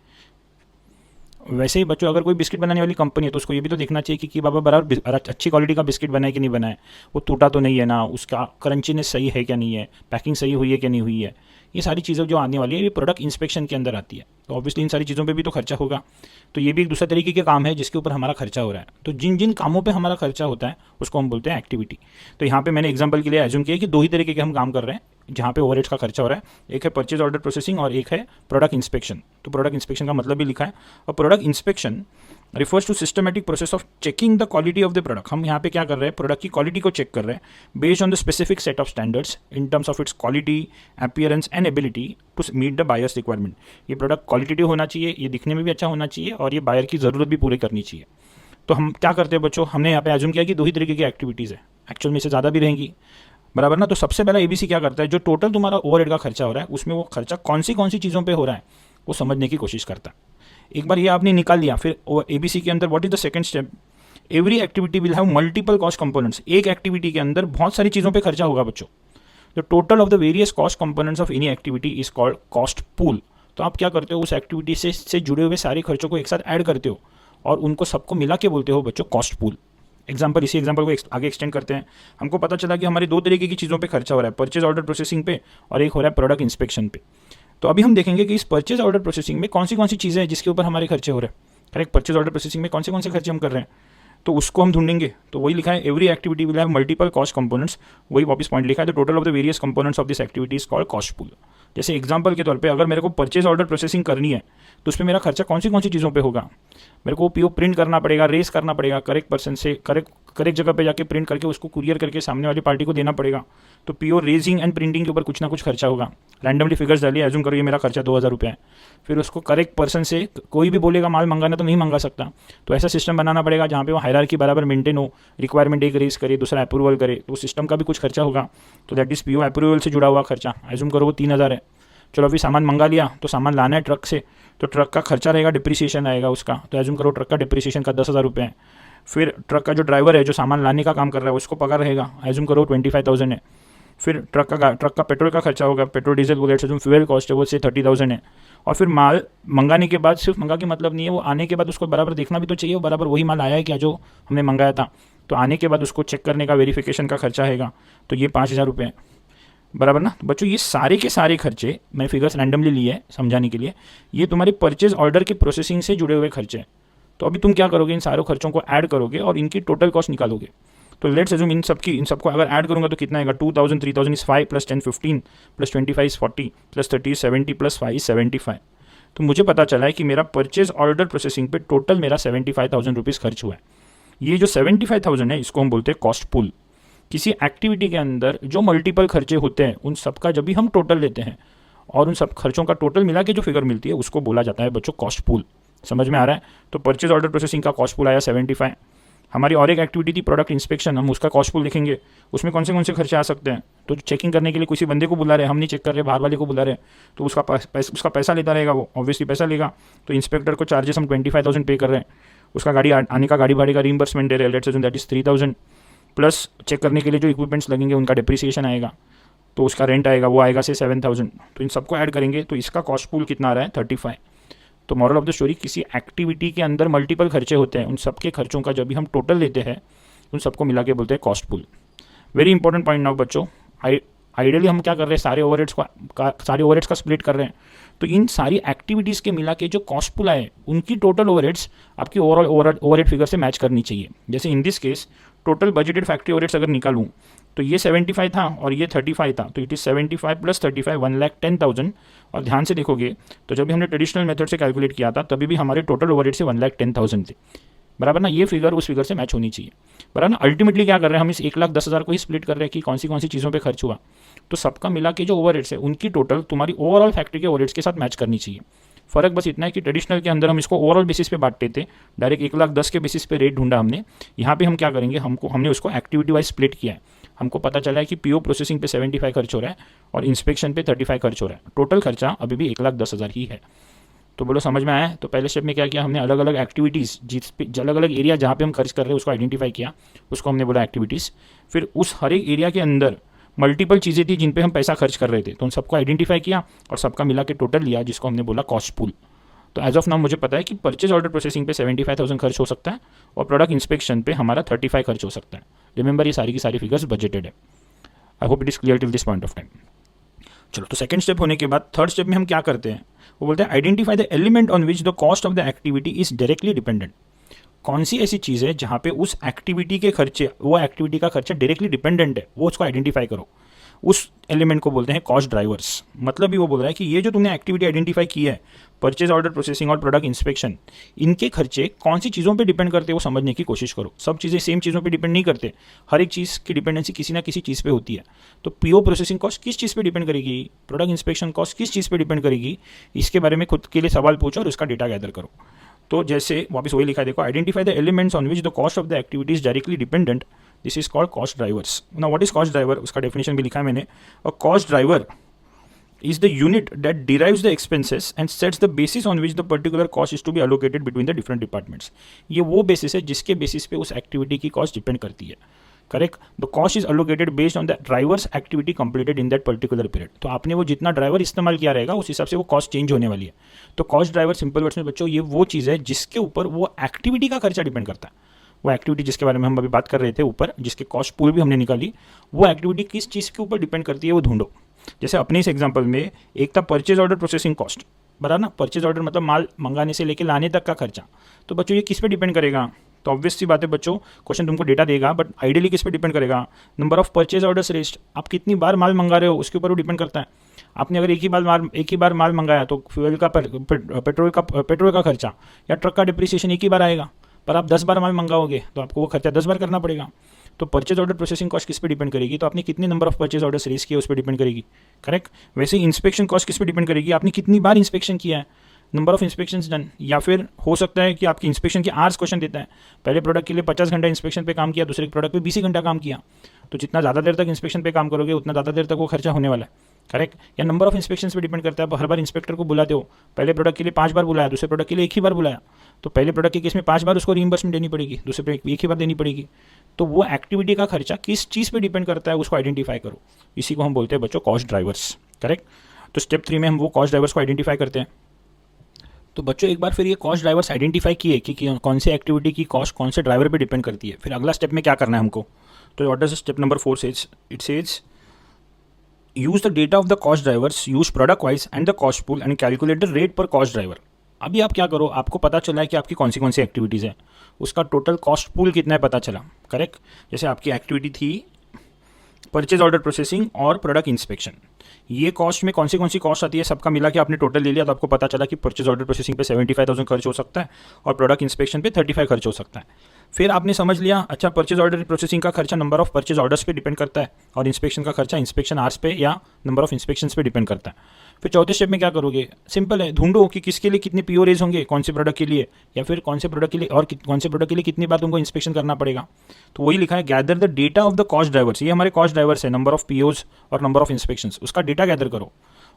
वैसे ही बच्चों अगर कोई बिस्किट बनाने वाली कंपनी है तो उसको ये भी तो देखना चाहिए कि बाबा बराबर अच्छी क्वालिटी का बिस्किट बनाए कि नहीं बनाए, वो टूटा तो नहीं है ना, उसका क्रंचीनेस सही है क्या नहीं है, पैकिंग सही हुई है क्या नहीं हुई है, ये सारी चीज़ें जो आने वाली है ये प्रोडक्ट इंस्पेक्शन के अंदर आती है। तो ऑब्वियसली इन सारी चीज़ों पे भी तो खर्चा होगा, तो ये भी एक दूसरा तरीके के काम है जिसके ऊपर हमारा खर्चा हो रहा है। तो जिन जिन कामों पे हमारा खर्चा होता है उसको हम बोलते हैं एक्टिविटी। तो यहाँ पे मैंने एग्जांपल के लिए एज्यूम किया कि दो ही तरीके के हम काम कर रहे हैं जहाँ पे ओवरहेड्स का खर्चा हो रहा है, एक है परचेज ऑर्डर प्रोसेसिंग और एक है प्रोडक्ट इंस्पेक्शन। तो प्रोडक्ट इंस्पेक्शन का मतलब भी लिखा है, और product inspection refers to systematic process of checking the quality of the product. हम यहाँ पे क्या कर रहे हैं, प्रोडक्ट की क्वालिटी को चेक कर रहे हैं based on the specific set of standards in terms of its quality, appearance and ability to meet the buyers requirement. ये प्रोडक्ट क्वालिटेटिव होना चाहिए, ये दिखने में भी अच्छा होना चाहिए और ये बायर की ज़रूरत भी पूरी करनी चाहिए। तो हम क्या करते हैं बच्चों, हमने यहाँ पे एज्यूम किया कि दो ही तरीके की एक्टिविटीज़ है, एक्चुअल में से ज़्यादा भी रहेंगी बराबर ना। तो सबसे पहला एबीसी क्या करता है, जो टोटल तुम्हारा ओवरहेड का खर्चा हो रहा है उसमें वो खर्चा कौन सी चीज़ों पे हो रहा है वो समझने की कोशिश करता है। एक बार ये आपने निकाल लिया, फिर एबीसी के अंदर what is the second step, every activity will have multiple cost components. एक एक्टिविटी के अंदर बहुत सारी चीज़ों पे खर्चा होगा बच्चों। The total of the various cost components of any activity is called cost pool. तो आप क्या करते हो, उस एक्टिविटी से जुड़े हुए सारे खर्चों को एक साथ ऐड करते हो और उनको सबको मिला के बोलते हो बच्चों कॉस्ट पूल। एग्जाम्पल, इसी एग्जाम्पल को आगे एक्सटेंड करते हैं। हमको पता चला कि हमारे दो तरीके की चीज़ों पे खर्चा हो रहा है, परचेज ऑर्डर प्रोसेसिंग पे और एक हो रहा है प्रोडक्ट इंस्पेक्शन पे। तो अभी हम देखेंगे कि इस परचेज ऑर्डर प्रोसेसिंग में कौन सी चीज़ें हैं जिसके ऊपर हमारे खर्चे हो रहे हैं। करेक्ट, परचेज ऑर्डर प्रोसेसिंग में कौन से खर्चे हम कर रहे हैं तो उसको हम ढूंढेंगे। तो वही लिखा है, every activity will have multiple cost components. वही वापस पॉइंट लिखा है, the total of the various components of this activity is called cost pool. जैसे एग्जांपल के तौर पे अगर मेरे को परचेज ऑर्डर प्रोसेसिंग करनी है तो उसमें मेरा खर्चा कौन सी चीज़ों पे होगा, मेरे को पीओ प्रिंट करना पड़ेगा, रेस करना पड़ेगा, करेक्ट पर्सन से करेक्ट जगह पे जाके प्रिंट करके उसको कुरियर करके सामने वाली पार्टी को देना पड़ेगा। तो पीओ रेजिंग एंड प्रिंटिंग के ऊपर कुछ ना कुछ खर्चा होगा। रैंडमली फिगर्स डालिए, एज्यूम करो ये मेरा खर्चा 2000 रुपये है। फिर उसको करेक्ट पर्सन से कोई भी बोलेगा माल मंगाना तो नहीं मंगा सकता, तो ऐसा सिस्टम बनाना पड़ेगा जहाँ पे वो हायरार्की बराबर मेंटेन हो, रिक्वायरमेंट एक रेस करे, दूसरा अप्रूवल करे, तो सिस्टम का भी कुछ खर्चा होगा। तो दैट इज पीओ अप्रूवल से जुड़ा हुआ खर्चा। एज्यूम करो वो 3000 है। चलो अभी सामान मंगा लिया तो सामान लाना है ट्रक से, तो ट्रक का खर्चा रहेगा, डिप्रिसिएशन आएगा उसका। तो एज्यूम करो ट्रक का डिप्रिसिएशन का 10,000 रुपये है। फिर ट्रक का जो ड्राइवर है जो सामान लाने का काम कर रहा है उसको पगार रहेगा, एज्यूम करो 25,000 है। फिर ट्रक का पेट्रोल का खर्चा होगा, पेट्रोल डीजल वगैरह जो फ्यूल कॉस्ट है वो से 30,000 है। और फिर माल मंगाने के बाद सिर्फ मंगा के मतलब नहीं है, वो आने के बाद उसको बराबर देखना भी तो चाहिए, वो बराबर वही माल आया है क्या जो हमने मंगाया था। तो आने के बाद उसको चेक करने का वेरिफिकेशन का खर्चा आएगा, तो ये 5,000 रुपये है बराबर ना। तो बच्चों ये सारे के सारे खर्चे मैंने फिगर्स रैंडमली लिए हैं समझाने के लिए, ये तुम्हारे परचेज ऑर्डर की प्रोसेसिंग से जुड़े हुए खर्चे हैं। तो अभी तुम क्या करोगे, इन सारे खर्चों को ऐड करोगे और इनकी टोटल कॉस्ट निकालोगे। तो लेट्स अज्यूम इन सबको अगर ऐड करूंगा तो कितना आएगा, 2000 3000 इज 5 + 10 15 + 25 इज 40 + 30 इज 70 + 5 इज 75। तो मुझे पता चला है कि मेरा परचेज ऑर्डर प्रोसेसिंग पे टोटल मेरा 75,000 रुपीज़ खर्च हुआ है। ये जो 75,000 है इसको हम बोलते हैं कॉस्ट पूल। किसी एक्टिविटी के अंदर जो मल्टीपल खर्चे होते हैं उन सबका जब भी हम टोटल लेते हैं और उन सब खर्चों का टोटल मिला के जो फिगर मिलती है उसको बोला जाता है बच्चों कॉस्ट पूल। समझ में आ रहा है? तो परचेज ऑर्डर प्रोसेसिंग का कॉस्ट पूल आया 75। हमारी और एक एक्टिविटी थी प्रोडक्ट इंस्पेक्शन, हम उसका कॉस्ट पूल लिखेंगे, उसमें कौन से खर्चे आ सकते हैं। तो चेकिंग करने के लिए किसी बंदे को बुला रहे हैं, हम नहीं चेक कर रहे, बाहर वाले को बुला रहे हैं, तो उसका पैसा लेता रहेगा, वो ऑब्वियसली पैसा लेगा। तो इंस्पेक्टर को चार्जेस हम 25,000 पे कर रहे हैं, उसका गाड़ी आने का गाड़ी भाड़े का रीइंबर्समेंट दे रहे हैं, let's assume that is 3,000, plus check करने के लिए जो इक्विपमेंट्स लगेंगे उनका डिप्रिसिएशन आएगा, तो उसका रेंट आएगा, वो आएगा से 7,000। तो इन सबको ऐड करेंगे तो इसका कॉस्ट पूल कितना आ रहा है 35। तो मॉरल ऑफ द स्टोरी, किसी एक्टिविटी के अंदर मल्टीपल खर्चे होते हैं, उन सबके खर्चों का जब भी हम टोटल लेते हैं उन सबको मिला के बोलते हैं cost pool. Very important point now बच्चों, आइडियली हम क्या कर रहे हैं, सारे ओवरहेड्स का स्प्लिट कर रहे हैं। तो इन सारी एक्टिविटीज़ के मिला के जो कॉस्ट पूल आए उनकी टोटल ओवरहेड्स आपकी ओवरऑल ओवरहेड फिगर से मैच करनी चाहिए। जैसे in this case total budgeted factory overheads अगर निकालूं तो ये 75 था और ये 35 था, तो इट इज़ 75 + 35 1,10,000। और ध्यान से देखोगे तो जब भी हमने ट्रेडिशनल मेथड से कैलकुलेट किया था तभी भी हमारे टोटल ओवरहेड से 1,10,000 थे, बराबर ना। ये फिगर उस फिगर से मैच होनी चाहिए, बराबर ना। अल्टीमेटली क्या कर रहे हैं हम, इस 1,10,000 को ही स्प्लिट कर रहे हैं कि कौन सी चीज़ों पे खर्च हुआ। तो सबका मिला के जो ओवरहेड्स है उनकी टोटल तुम्हारी ओवरऑल फैक्ट्री के ओवरहेड्स के साथ मैच करनी चाहिए। फ़र्क बस इतना है कि ट्रेडिशनल के अंदर हम इसको ओवरऑल बेसिस पे बांटते थे, डायरेक्ट 1,10,000 के बेसिस पे रेट ढूंढा हमने। यहाँ पे हम क्या करेंगे, हमने उसको एक्टिविटी वाइज स्प्लिट किया है। हमको पता चला है कि पीओ प्रोसेसिंग पे 75 खर्च हो रहा है और इंस्पेक्शन पे 35 खर्च हो रहा है। टोटल खर्चा अभी भी 1,10,000 ही है। तो बोलो समझ में आया? तो पहले स्टेप में क्या किया हमने, अलग अलग एक्टिविटीज़ अलग अलग एरिया जहाँ पे हम खर्च कर रहे हैं उसको आइडेंटिफाई किया, उसको हमने बोला एक्टिविटीज़। फिर उस हर एक एरिया के अंदर मल्टीपल चीज़ें थी जिन पे हम पैसा खर्च कर रहे थे, तो उन सबको आइडेंटिफाई किया और सबका मिला के टोटल लिया, जिसको हमने बोला कॉस्ट पूल। तो एज ऑफ नाउ मुझे पता है कि परचेज ऑर्डर प्रोसेसिंग पे 75,000 खर्च हो सकता है और प्रोडक्ट इंस्पेक्शन पे हमारा 35 खर्च हो सकता है। रिमेंबर, ये सारी की सारी फिगर्स बजटेड है। I hope it is clear till this point of time. चलो, तो सेकंड स्टेप होने के बाद थर्ड स्टेप में हम क्या करते हैं, वो बोलते हैं identify the element on which the cost of the activity is directly dependent. कौन सी ऐसी चीज़ है जहाँ पे उस एक्टिविटी के खर्चे, वो एक्टिविटी का खर्चा डायरेक्टली डिपेंडेंट है, वो उसको आइडेंटिफाई करो। उस एलिमेंट को बोलते हैं कॉस्ट ड्राइवर्स। मतलब भी वो बोल रहा है कि ये जो तुमने एक्टिविटी आइडेंटिफाई की है, परचेज ऑर्डर प्रोसेसिंग और प्रोडक्ट इंस्पेक्शन, इनके खर्चे कौन सी चीज़ों पे डिपेंड करते हैं वो समझने की कोशिश करो। सब चीज़ें सेम चीज़ों पे डिपेंड नहीं करते, हर एक चीज़ की डिपेंडेंसी किसी ना किसी चीज़ पे होती है। तो पीओ प्रोसेसिंग कॉस्ट किस चीज़ पे डिपेंड करेगी, प्रोडक्ट इंस्पेक्शन कॉस्ट किस चीज़ पे डिपेंड करेगी, इसके बारे में खुद के लिए सवाल पूछो और उसका डेटा गैदर करो। तो जैसे वापस वही लिखा है, देखो, identify the elements on which the cost of the activity is directly dependent, this is called cost drivers. Now what is cost driver, उसका डेफिनेशन भी लिखा है मैंने। A cost driver is the unit that derives the expenses and sets the basis on which the particular cost is to be allocated between the different departments। ये वो basis है जिसके basis पे उस एक्टिविटी की कॉस्ट डिपेंड करती है। Correct, the cost is allocated based on the drivers activity completed in that particular period. तो आपने वो जितना ड्राइवर इस्तेमाल किया रहेगा उस हिसाब से वो कॉस्ट चेंज होने वाली है। तो कॉस्ट ड्राइवर सिंपल वर्ड्स में बच्चों ये वो चीज़ है जिसके ऊपर वो एक्टिविटी का खर्चा डिपेंड करता है। वो एक्टिविटी जिसके बारे में हम अभी बात कर रहे थे ऊपर, जिसके कॉस्ट पूल भी हमने निकाली, वो एक्टिविटी किस चीज़ के ऊपर डिपेंड करती है वो ढूंढो। जैसे अपने इस एग्जांपल में एक था परचेज ऑर्डर प्रोसेसिंग कॉस्ट, बराबर ना। परचेज ऑर्डर मतलब माल मंगाने से लेके लाने तक का खर्चा। तो बच्चों ये किस पे डिपेंड करेगा, तो ऑब्वियस सी बात है बच्चों, क्वेश्चन तुमको डेटा देगा बट आइडियली किस पे डिपेंड करेगा, number of purchase orders raised, आप कितनी बार माल मंगा रहे हो उसके ऊपर वो डिपेंड करता है। आपने अगर एक ही बार माल मंगाया तो फ्यूल का पेट्रोल का खर्चा या ट्रक का डिप्रिसिएशन एक ही बार आएगा, पर आप 10 बार माल मंगाओगे तो आपको वो खर्चा 10 बार करना पड़ेगा। तो परचेज ऑर्डर प्रोसेसिंग कॉस्ट किस पे डिपेंड करेगी, तो आपने कितने number of purchase orders raise किए उस पर डिपेंड करेगी। करेक्ट, वैसे ही इंस्पेक्शन कॉस्ट किस पे डिपेंड करेगी, आपने कितनी बार इंस्पेक्शन किया है, नंबर ऑफ इंस्पेक्शंस डन। या फिर हो सकता है कि आपकी इंस्पेक्शन की आवर्स क्वेश्चन देता है, पहले प्रोडक्ट के लिए 50 घंटा इंस्पेक्शन पे काम किया, दूसरे प्रोडक्ट पे 20 घंटा काम किया, तो जितना ज़्यादा देर तक इंस्पेक्शन पे काम करोगे उतना ज़्यादा देर तक वो खर्चा होने वाला है। करेक्ट, या नंबर ऑफ इंस्पेक्शंस पे डिपेंड करता है, हर बार इंस्पेक्टर को बुलाते हो, पहले प्रोडक्ट के लिए 5 बार बुलाया, दूसरे प्रोडक्ट के लिए एक ही बार बुलाया, तो पहले प्रोडक्ट के केस में 5 बार उसको रीइंबर्समेंट देनी पड़ेगी, दूसरे पे एक ही बार देनी पड़ेगी। तो वो एक्टिविटी का खर्चा किस चीज़ पे डिपेंड करता है उसको आइडेंटिफाई करो, इसी को हम बोलते हैं बच्चों कॉस्ट ड्राइवर्स। करेक्ट, तो स्टेप 3 में हम वो कॉस्ट ड्राइवर्स को आइडेंटिफाई करते हैं। तो बच्चों एक बार फिर ये कॉस्ट ड्राइवर्स आइडेंटिफाई किए कि कौन से एक्टिविटी की कॉस्ट कौन से ड्राइवर पे डिपेंड करती है, फिर अगला स्टेप में क्या करना है हमको। तो ऑर्डर से step number 4 says, it says use the data of the cost drivers, use product wise and the cost pool and calculate the rate per cost driver. अभी आप क्या करो, आपको पता चला है कि आपकी कौन सी एक्टिविटीज़ है, उसका टोटल कॉस्ट पूल कितना है पता चला। करेक्ट, जैसे आपकी एक्टिविटी थी परचेज ऑर्डर प्रोसेसिंग और प्रोडक्ट इंस्पेक्शन, ये कॉस्ट में कौन सी कॉस्ट आती है सबका मिला के आपने टोटल ले लिया, तो आपको पता चला कि परचेज ऑर्डर प्रोसेसिंग पे 75,000 खर्च हो सकता है और प्रोडक्ट इंस्पेक्शन पे 35 खर्च हो सकता है। फिर आपने समझ लिया अच्छा परचेज ऑर्डर प्रोसेसिंग का खर्चा नंबर ऑफ परचेज ऑर्डर्स पे डिपेंड करता है और इंस्पेक्शन का खर्चा इंस्पेक्शन आवर्स पे या नंबर ऑफ इंस्पेक्शंस पे डिपेंड करता है। फिर चौथे स्टेप में क्या करोगे, सिंपल है, ढूंढो कि किसके लिए कितने पीओ रेज होंगे, कौन से प्रोडक्ट के लिए, या फिर कौन से प्रोडक्ट के लिए और कौन से प्रोडक्ट के लिए कितनी बार तुमको इंस्पेक्शन करना पड़ेगा। तो वही लिखा है gather the data of the cost drivers, ये हमारे कॉस्ट ड्राइवर्स है, नंबर ऑफ पीओज और नंबर ऑफ इंस्पेक्शंस, उसका डेटा गैदर करो।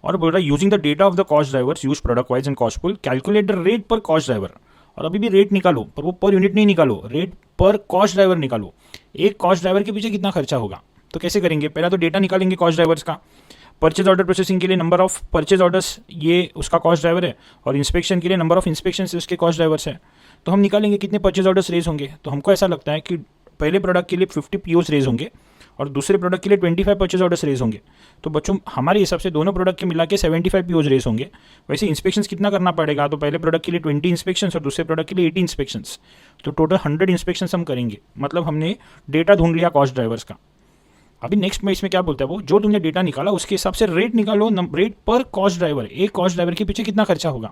और बोल रहा है using the data of the cost drivers use product wise and cost pool calculate the rate per cost driver. और अभी भी रेट निकालो, पर वो पर यूनिट नहीं निकालो, रेट पर कॉस्ट ड्राइवर निकालो। एक कॉस्ट ड्राइवर के पीछे कितना खर्चा होगा। तो कैसे करेंगे, पहला तो डेटा निकालेंगे कॉस्ट ड्राइवर्स का। परचेज ऑर्डर प्रोसेसिंग के लिए नंबर ऑफ परचेज ऑर्डर्स ये उसका कॉस्ट ड्राइवर है और इंस्पेक्शन के लिए नंबर ऑफ इंस्पेक्शन उसके कॉस्ट ड्राइवर्स है। तो हम निकालेंगे कितने परचेज ऑर्डर्स रेज होंगे। तो हमको ऐसा लगता है कि पहले प्रोडक्ट के लिए 50 पीओस रेज होंगे और दूसरे प्रोडक्ट के लिए 25 परचेज ऑर्डर्स रेज होंगे। तो बच्चों हमारे हिसाब से दोनों प्रोडक्ट के मिला के 75 पीओज रेज होंगे। वैसे इंस्पेक्शंस कितना करना पड़ेगा, तो पहले प्रोडक्ट के लिए 20 इंस्पेक्शंस और दूसरे प्रोडक्ट के लिए 80 इंस्पेक्शंस, तो टोटल 100 इंस्पेक्शंस हम करेंगे। मतलब हमने डेटा ढूंढ लिया कॉस्ट ड्राइवर्स का। अभी नेक्स्ट में इसमें क्या बोलता है वो, जो तुमने डेटा निकाला उसके हिसाब से रेट निकालो, रेट पर कॉस्ट ड्राइवर, एक कॉस्ट ड्राइवर के पीछे कितना खर्चा होगा।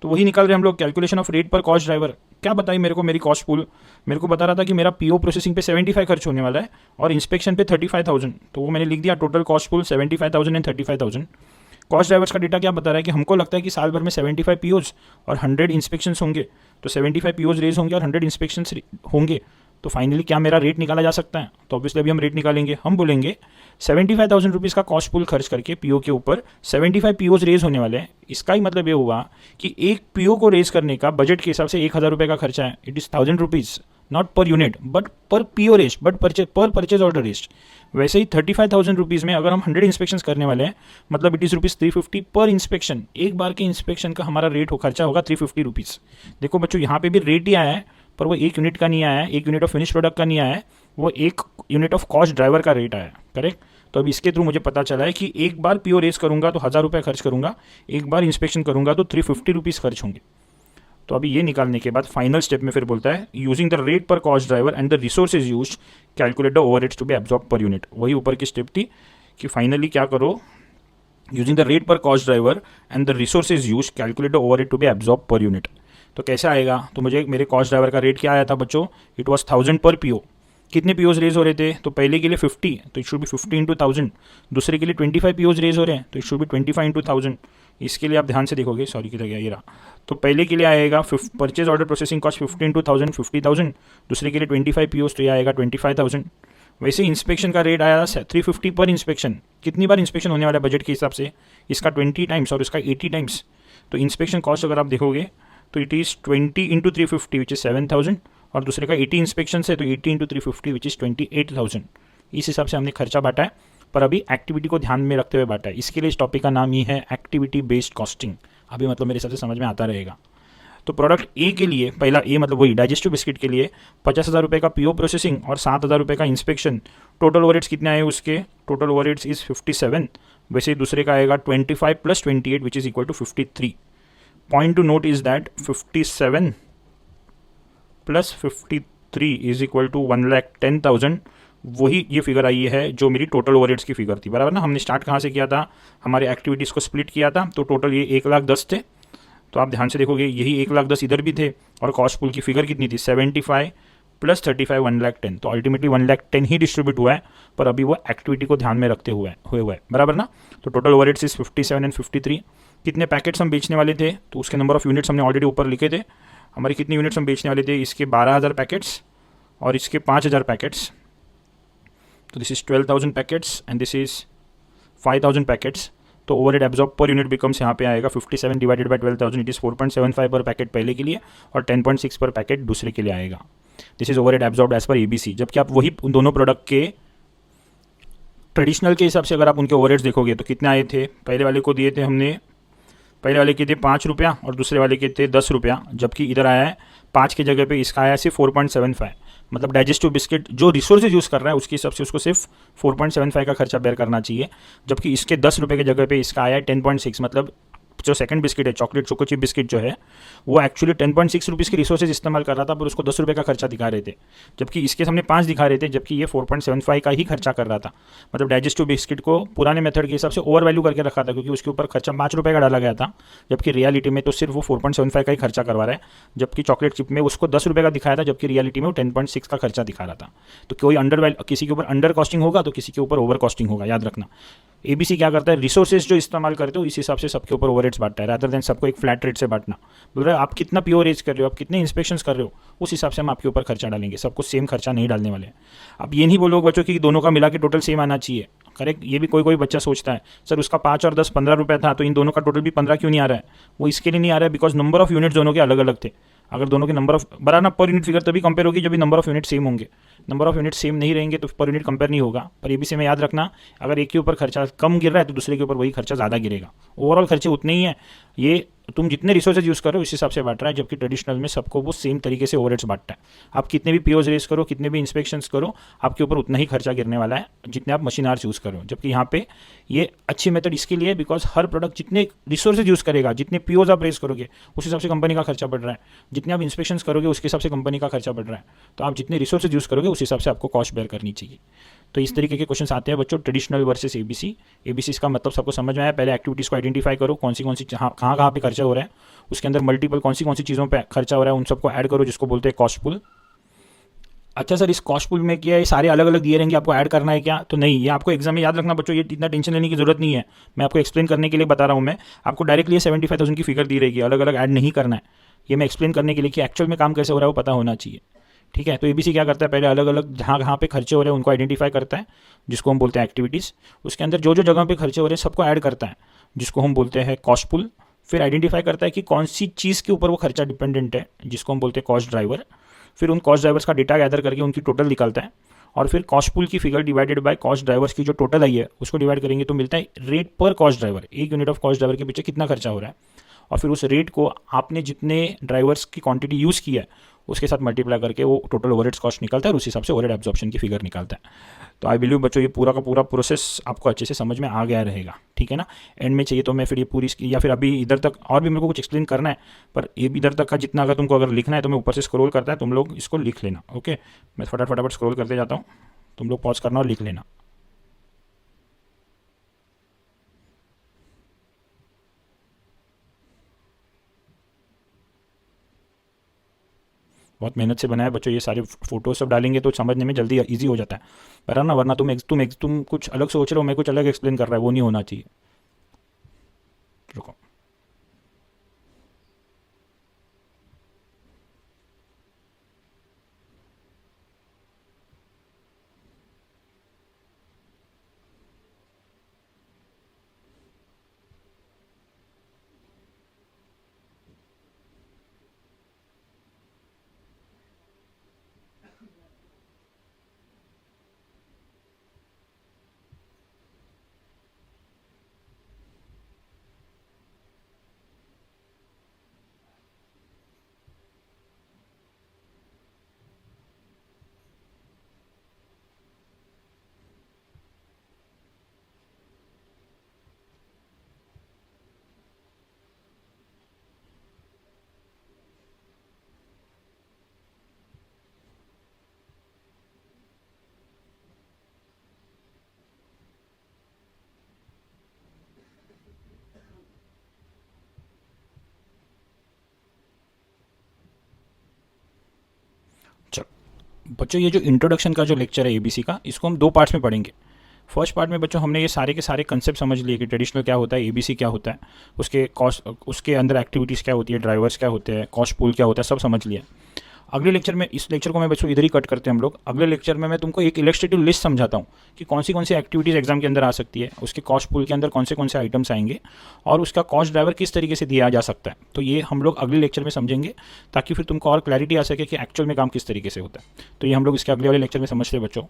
तो वही निकाल रहे हम लोग, calculation of rate per cost driver. क्या बताई मेरे को मेरी कॉस्ट पूल, मेरे को बता रहा था कि मेरा पीओ प्रोसेसिंग पे 75 खर्च होने वाला है और इंस्पेक्शन पे 35,000, तो वो मैंने लिख दिया total cost pool 75,000 and 35,000। Cost drivers का डेटा क्या बता रहा है कि हमको लगता है कि साल भर में 75 पीओज और 100 इंस्पेक्शंस होंगे, तो 75 पीओज रेज होंगे और 100 इंस्पेक्शंस होंगे। तो फाइनली क्या मेरा रेट निकाला जा सकता है। तो ऑब्वियसली अभी हम रेट निकालेंगे, हम बोलेंगे 75,000 रुपीज़ का कॉस्ट पूल खर्च करके पीओ के ऊपर 75 पीओज रेज होने वाले हैं। इसका ही मतलब ये हुआ कि एक पीओ को रेज करने का बजट के हिसाब से 1,000 रुपये का खर्चा है। It is 1,000 rupees, not per unit but पर पीओ रेज, बट पर परचेज ऑर्डर रेज। वैसे ही 35,000 रुपीज़ में अगर हम 100 इंस्पेक्शंस करने वाले हैं, मतलब इट इज़ रुपीज़ 350 पर इंस्पेक्शन। एक बार के इंस्पेक्शन का हमारा रेट खर्चा होगा 350 रुपीज़। देखो बच्चों यहाँ पे भी रेट ही आया है, पर वो एक यूनिट का नहीं आया है, एक यूनिट ऑफ फिनिश प्रोडक्ट का नहीं आया है, वो एक यूनिट ऑफ कॉस्ट ड्राइवर का रेट आया, करेक्ट। तो अब इसके थ्रू मुझे पता चला है कि एक बार पीओ रेस करूंगा तो 1,000 रुपये खर्च करूंगा, एक बार इंस्पेक्शन करूंगा तो 350 रुपीज़ खर्च होंगे। तो अभी ये निकालने के बाद फाइनल स्टेप में फिर बोलता है using the rate per cost driver and the resources used calculate the overheads to be absorb per unit. वही ऊपर की स्टेप थी कि फाइनली क्या करो, using the rate per cost driver and the resources used calculate the overhead to be absorb per unit. तो कैसे आएगा, तो मुझे मेरे कॉस्ट ड्राइवर का रेट क्या आया था बच्चों, इट वाज 1,000 पर पीओ। कितने पीओज रेज हो रहे थे, तो पहले के लिए 50, तो इट शुड बी 50 इंटू 1,000। दूसरे के लिए 25 पीओज रेज हो रहे हैं, तो इट शुड बी 25 इंटू 1,000। इसके लिए आप ध्यान से देखोगे, सॉरी किधर गया ये रहा। तो पहले के लिए आएगा purchase order processing cost 50 into 1,000 50,000, दूसरे के लिए 25 पीओज, तो ये आएगा 25,000। वैसे इंस्पेक्शन का रेट आया 350 पर इंस्पेक्शन। कितनी बार इंस्पेक्शन होने वाला है बजट के हिसाब से, इसका 20 टाइम्स और इसका 80 टाइम्स। तो इंस्पेक्शन कॉस्ट अगर आप देखोगे तो it is 20 into 350 which is 7,000 और दूसरे का 80 इंस्पेक्शन है, तो 80 इंटू 350 विच इज़ 28,000। इस हिसाब से हमने खर्चा बांटा है, पर अभी एक्टिविटी को ध्यान में रखते हुए बांटा है। इसके लिए इस टॉपिक का नाम ही है एक्टिविटी बेस्ड कॉस्टिंग। अभी मतलब मेरे हिसाब से समझ में आता रहेगा। तो प्रोडक्ट ए के लिए, पहला ए मतलब वही डाइजेस्टिव बिस्किट के लिए 50,000 रुपये का पीओ प्रोसेसिंग और 7,000 रुपये का इंस्पेक्शन। टोटल ओवरहेड्स कितने आए उसके, टोटल ओवरहेड्स इज 57। वैसे दूसरे का आएगा 25 plus 28 which is equal to 53। Point to note is that 57 plus 53 is equal to 1,10,000। वही ये फिगर आई है जो मेरी टोटल ओवरहेड्स की फिगर थी, बराबर ना। हमने स्टार्ट कहाँ से किया था, हमारे एक्टिविटीज़ को स्प्लिट किया था, तो टोटल ये 1,10,000 थे। तो आप ध्यान से देखोगे यही 1,10,000 इधर भी थे और कॉस्ट पूल की फिगर कितनी थी 75 प्लस 35 1,10,000। तो अल्टीमेटली 1,10,000 ही डिस्ट्रीब्यूट हुआ है, पर अभी वो एक्टिविटी को ध्यान में रखते हुए हुआ है, बराबर ना। तो टोटल ओवरहेड्स इज 57 एंड 53। कितने पैकेट्स हम बेचने वाले थे, तो उसके नंबर ऑफ यूनिट्स हमने ऑलरेडी ऊपर लिखे थे। हमारे कितने यूनिट्स हम बेचने वाले थे, इसके 12,000 पैकेट्स और इसके 5,000 पैकेट्स। तो this is 12,000 packets and this is 5,000 packets. तो overhead absorb per unit becomes यहाँ पे आएगा 57 डिवाइडेड बाय 12,000 इट इज़ 4.75 पर पैकेट पहले के लिए और 10.6 पर पैकेट दूसरे के लिए आएगा। This is overhead absorb as per ABC. जबकि आप वही उन दोनों प्रोडक्ट के ट्रेडिशनल के हिसाब से अगर आप उनके ओवरहेड्स देखोगे तो कितने आए थे, पहले वाले को दिए थे हमने, पहले वाले के थे 5 रुपया और दूसरे वाले के थे 10 रुपया, जबकि इधर आया है 5 की जगह पे इसका आया सिर्फ 4.75। मतलब डाइजेस्टिव बिस्किट जो रिसोर्सेज यूज़ कर रहा है उसके हिसाब से उसको सिर्फ 4.75 का खर्चा बेयर करना चाहिए, जबकि इसके 10 रुपये की जगह पे इसका आया है 10.6। मतलब जो सेकंड बिस्किट है चॉकलेट चोको चिप बिस्किट जो है वो एक्चुअली 10.6 रुपीज़ की रिसोर्सेज इस्तेमाल कर रहा था, पर उसको 10 रुपये का खर्चा दिखा रहे थे, जबकि इसके सामने 5 दिखा रहे थे, जबकि ये 4.75 का ही खर्चा कर रहा था। मतलब डाइजेस्टिव बिस्किट को पुराने मेथड के हिसाब से ओवर वैल्यू करके रखा था, क्योंकि उसके ऊपर खर्चा 5 रुपये का डाला गया था, जबकि रियलिटी में तो सिर्फ वो 4.75 का ही खर्चा करवा रहा है। जबकि चॉकलेट चिप में उसको 10 रुपये का दिखाया था, जबकि रियलिटी में वो 10.6 का खर्चा दिखा रहा था। तो कोई किसी के ऊपर अंडर कॉस्टिंग होगा तो किसी के ऊपर ओवर कॉस्टिंग होगा, याद रखना। एबीसी क्या करता है, रिसोर्सेज जो इस्तेमाल करते हो इस हिसाब से सबके ऊपर ओवरहेड्स बांटता है, रादर देन सबको एक फ्लैट रेट से बांटना। बोल रहा है आप कितना प्योर रेज कर रहे हो, आप कितने इंस्पेक्शंस कर रहे हो, उस हिसाब से हम आपके ऊपर खर्चा डालेंगे, सबको सेम खर्चा नहीं डालने वाले हैं। अब ये नहीं बोलो बच्चों कि दोनों का मिला के टोटल सेम आना चाहिए, करेक्ट। ये भी कोई बच्चा सोचता है सर उसका 5 और 10 15 रुपये था, तो इन दोनों का टोटल भी 15 क्यों नहीं आ रहा है। वो इसके लिए नहीं आ रहा है बिकॉज नंबर ऑफ यूनिट्स दोनों के अलग अलग थे। अगर दोनों के नंबर ऑफ बराबर पर यूनिट फिगर तभी कंपेयर होगी जब भी नंबर ऑफ यूनिट सेम होंगे। नंबर ऑफ यूनिट सेम नहीं रहेंगे तो पर यूनिट कंपेयर नहीं होगा। पर एबीसी में याद रखना, अगर एक के ऊपर खर्चा कम गिर रहा है तो दूसरे के ऊपर वही खर्चा ज़्यादा गिरेगा। ओवरऑल खर्चे उतने ही हैं, ये तुम जितने रिसोर्सेज यूज़ करो इस हिसाब से बांट रहा है, जबकि ट्रेडिशनल में सबको वो सेम तरीके से ओवरहेड्स बांटता है। आप कितने भी पीओज रेस करो, कितने भी इंस्पेक्शंस करो, आपके ऊपर उतना ही खर्चा गिरने वाला है जितने आप मशीन आवर्स यूज़ करो। जबकि यहाँ पे ये अच्छी मेथड इसके लिए बिकॉज हर प्रोडक्ट जितने रिसोर्सेज यूज़ करेगा, जितने पीओज आप रेस करोगे उस हिसाब से कंपनी का खर्चा बढ़ रहा है, जितने आप इंस्पेक्शंस करोगे उसके हिसाब से कंपनी का खर्चा बढ़ रहा है। तो आप जितने रिसोर्सेज यूज़ करोगे उस हिसाब से आपको कॉस्ट बेयर करनी चाहिए। तो इस तरीके के क्वेश्चन आते हैं बच्चों, ट्रेडिशनल वर्सेस एबीसी। एबीसी इसका मतलब सबको समझ में आया। पहले एक्टिविटीज़ को आइडेंटिफाई करो, कौन सी कहाँ पे खर्चा हो रहा है, उसके अंदर मल्टीपल कौन सी चीज़ों पे खर्चा हो रहा है उन सबको ऐड करो, जिसको बोलते हैं कॉस्ट पुल। अच्छा सर इस कॉस्ट पुल में क्या है, सारे अलग अलग दिए रहेंगे, आपको ऐड करना है क्या? तो नहीं, ये आपको एग्जाम में याद रखना बच्चों, ये इतना टेंशन लेने की जरूरत नहीं है। मैं आपको एक्सप्लेन करने के लिए बता रहा हूँ। मैं आपको डायरेक्टली ये 75,000 की फिगर दी रहेगी, अलग अलग ऐड नहीं करना है। ये मैं एक्सप्लेन करने के लिए कि एक्चुअल में काम कैसे हो रहा है वो पता होना चाहिए, ठीक है। तो एबीसी क्या करता है, पहले अलग अलग जहाँ पे खर्चे हो रहे हैं उनको आइडेंटिफाई करता है, जिसको हम बोलते हैं एक्टिविटीज़। उसके अंदर जो जगह पे खर्चे हो रहे हैं सबको ऐड करता है, जिसको हम बोलते हैं कॉस्ट पुल। फिर आइडेंटिफाई करता है कि कौन सी चीज़ के ऊपर वो खर्चा डिपेंडेंट है, जिसको हम बोलते हैं कॉस्ट ड्राइवर। फिर उन कॉस्ट ड्राइवर्स का डेटा गैदर करके उनकी टोटल निकालता है, और फिर कॉस्ट पुल की figure divided by cost drivers की जो टोटल आई है उसको डिवाइड करेंगे तो मिलता है रेट पर कॉस्ट ड्राइवर, एक यूनिट ऑफ कॉस्ट ड्राइवर के पीछे कितना खर्चा हो रहा है। और फिर उस रेट को आपने जितने ड्राइवर्स की क्वांटिटी यूज़ की है उसके साथ मल्टीप्लाई करके वो टोटल ओवरहेड्स कॉस्ट निकलता है, और उस हिसाब से ओवरहेड एब्जॉर्प्शन की फिगर निकलता है। तो आई बिलीव बच्चों ये पूरा का पूरा प्रोसेस आपको अच्छे से समझ में आ गया रहेगा, ठीक है ना। एंड में चाहिए तो मैं फिर ये पूरी या फिर अभी इधर तक और भी मेरे को कुछ एक्सप्लेन करना है, पर ये भी इधर तक का जितना अगर तुमको अगर लिखना है तो मैं ऊपर से स्क्रॉल करता है, तुम लोग इसको लिख लेना, ओके। मैं फटाफट स्क्रॉल करते जाता हूँ, तुम लोग पॉज करना और लिख लेना। बहुत मेहनत से बनाया बच्चों, ये सारे फोटो सब डालेंगे तो समझने में जल्दी इजी हो जाता है। पर ना वरना तुम कुछ अलग सोच रहे हो, मैं कुछ अलग एक्सप्लेन कर रहा है, वो नहीं होना चाहिए। रुको, चलो बच्चों ये जो इंट्रोडक्शन का जो लेक्चर है एबीसी का, इसको हम 2 पार्ट्स में पढ़ेंगे। फर्स्ट पार्ट में बच्चों हमने ये सारे के सारे कंसेप्ट समझ लिए कि ट्रेडिशनल क्या होता है, एबीसी क्या होता है, उसके कॉस्ट, उसके अंदर एक्टिविटीज़ क्या होती है, ड्राइवर्स क्या होते हैं, कॉस्ट पूल क्या होता है, सब समझ लिया। अगले लेक्चर में, इस लेक्चर को मैं बच्चों इधर ही कट करते हैं हम लोग। अगले लेक्चर में मैं तुमको एक इलस्ट्रेटिव लिस्ट समझाता हूँ कि कौन सी एक्टिविटीज़ एग्जाम के अंदर आ सकती है, उसके कॉस्ट पूल के अंदर कौन से आइटम्स आएंगे, और उसका कॉस्ट ड्राइवर किस तरीके से दिया जा सकता है। तो ये हम लोग अगले लेक्चर में समझेंगे, ताकि फिर तुमको और क्लैरिटी आ सके कि एक्चुअल में काम किस तरीके से होता है। तो ये हम लोग इसके अगले वाले लेक्चर में समझते हैं बच्चों।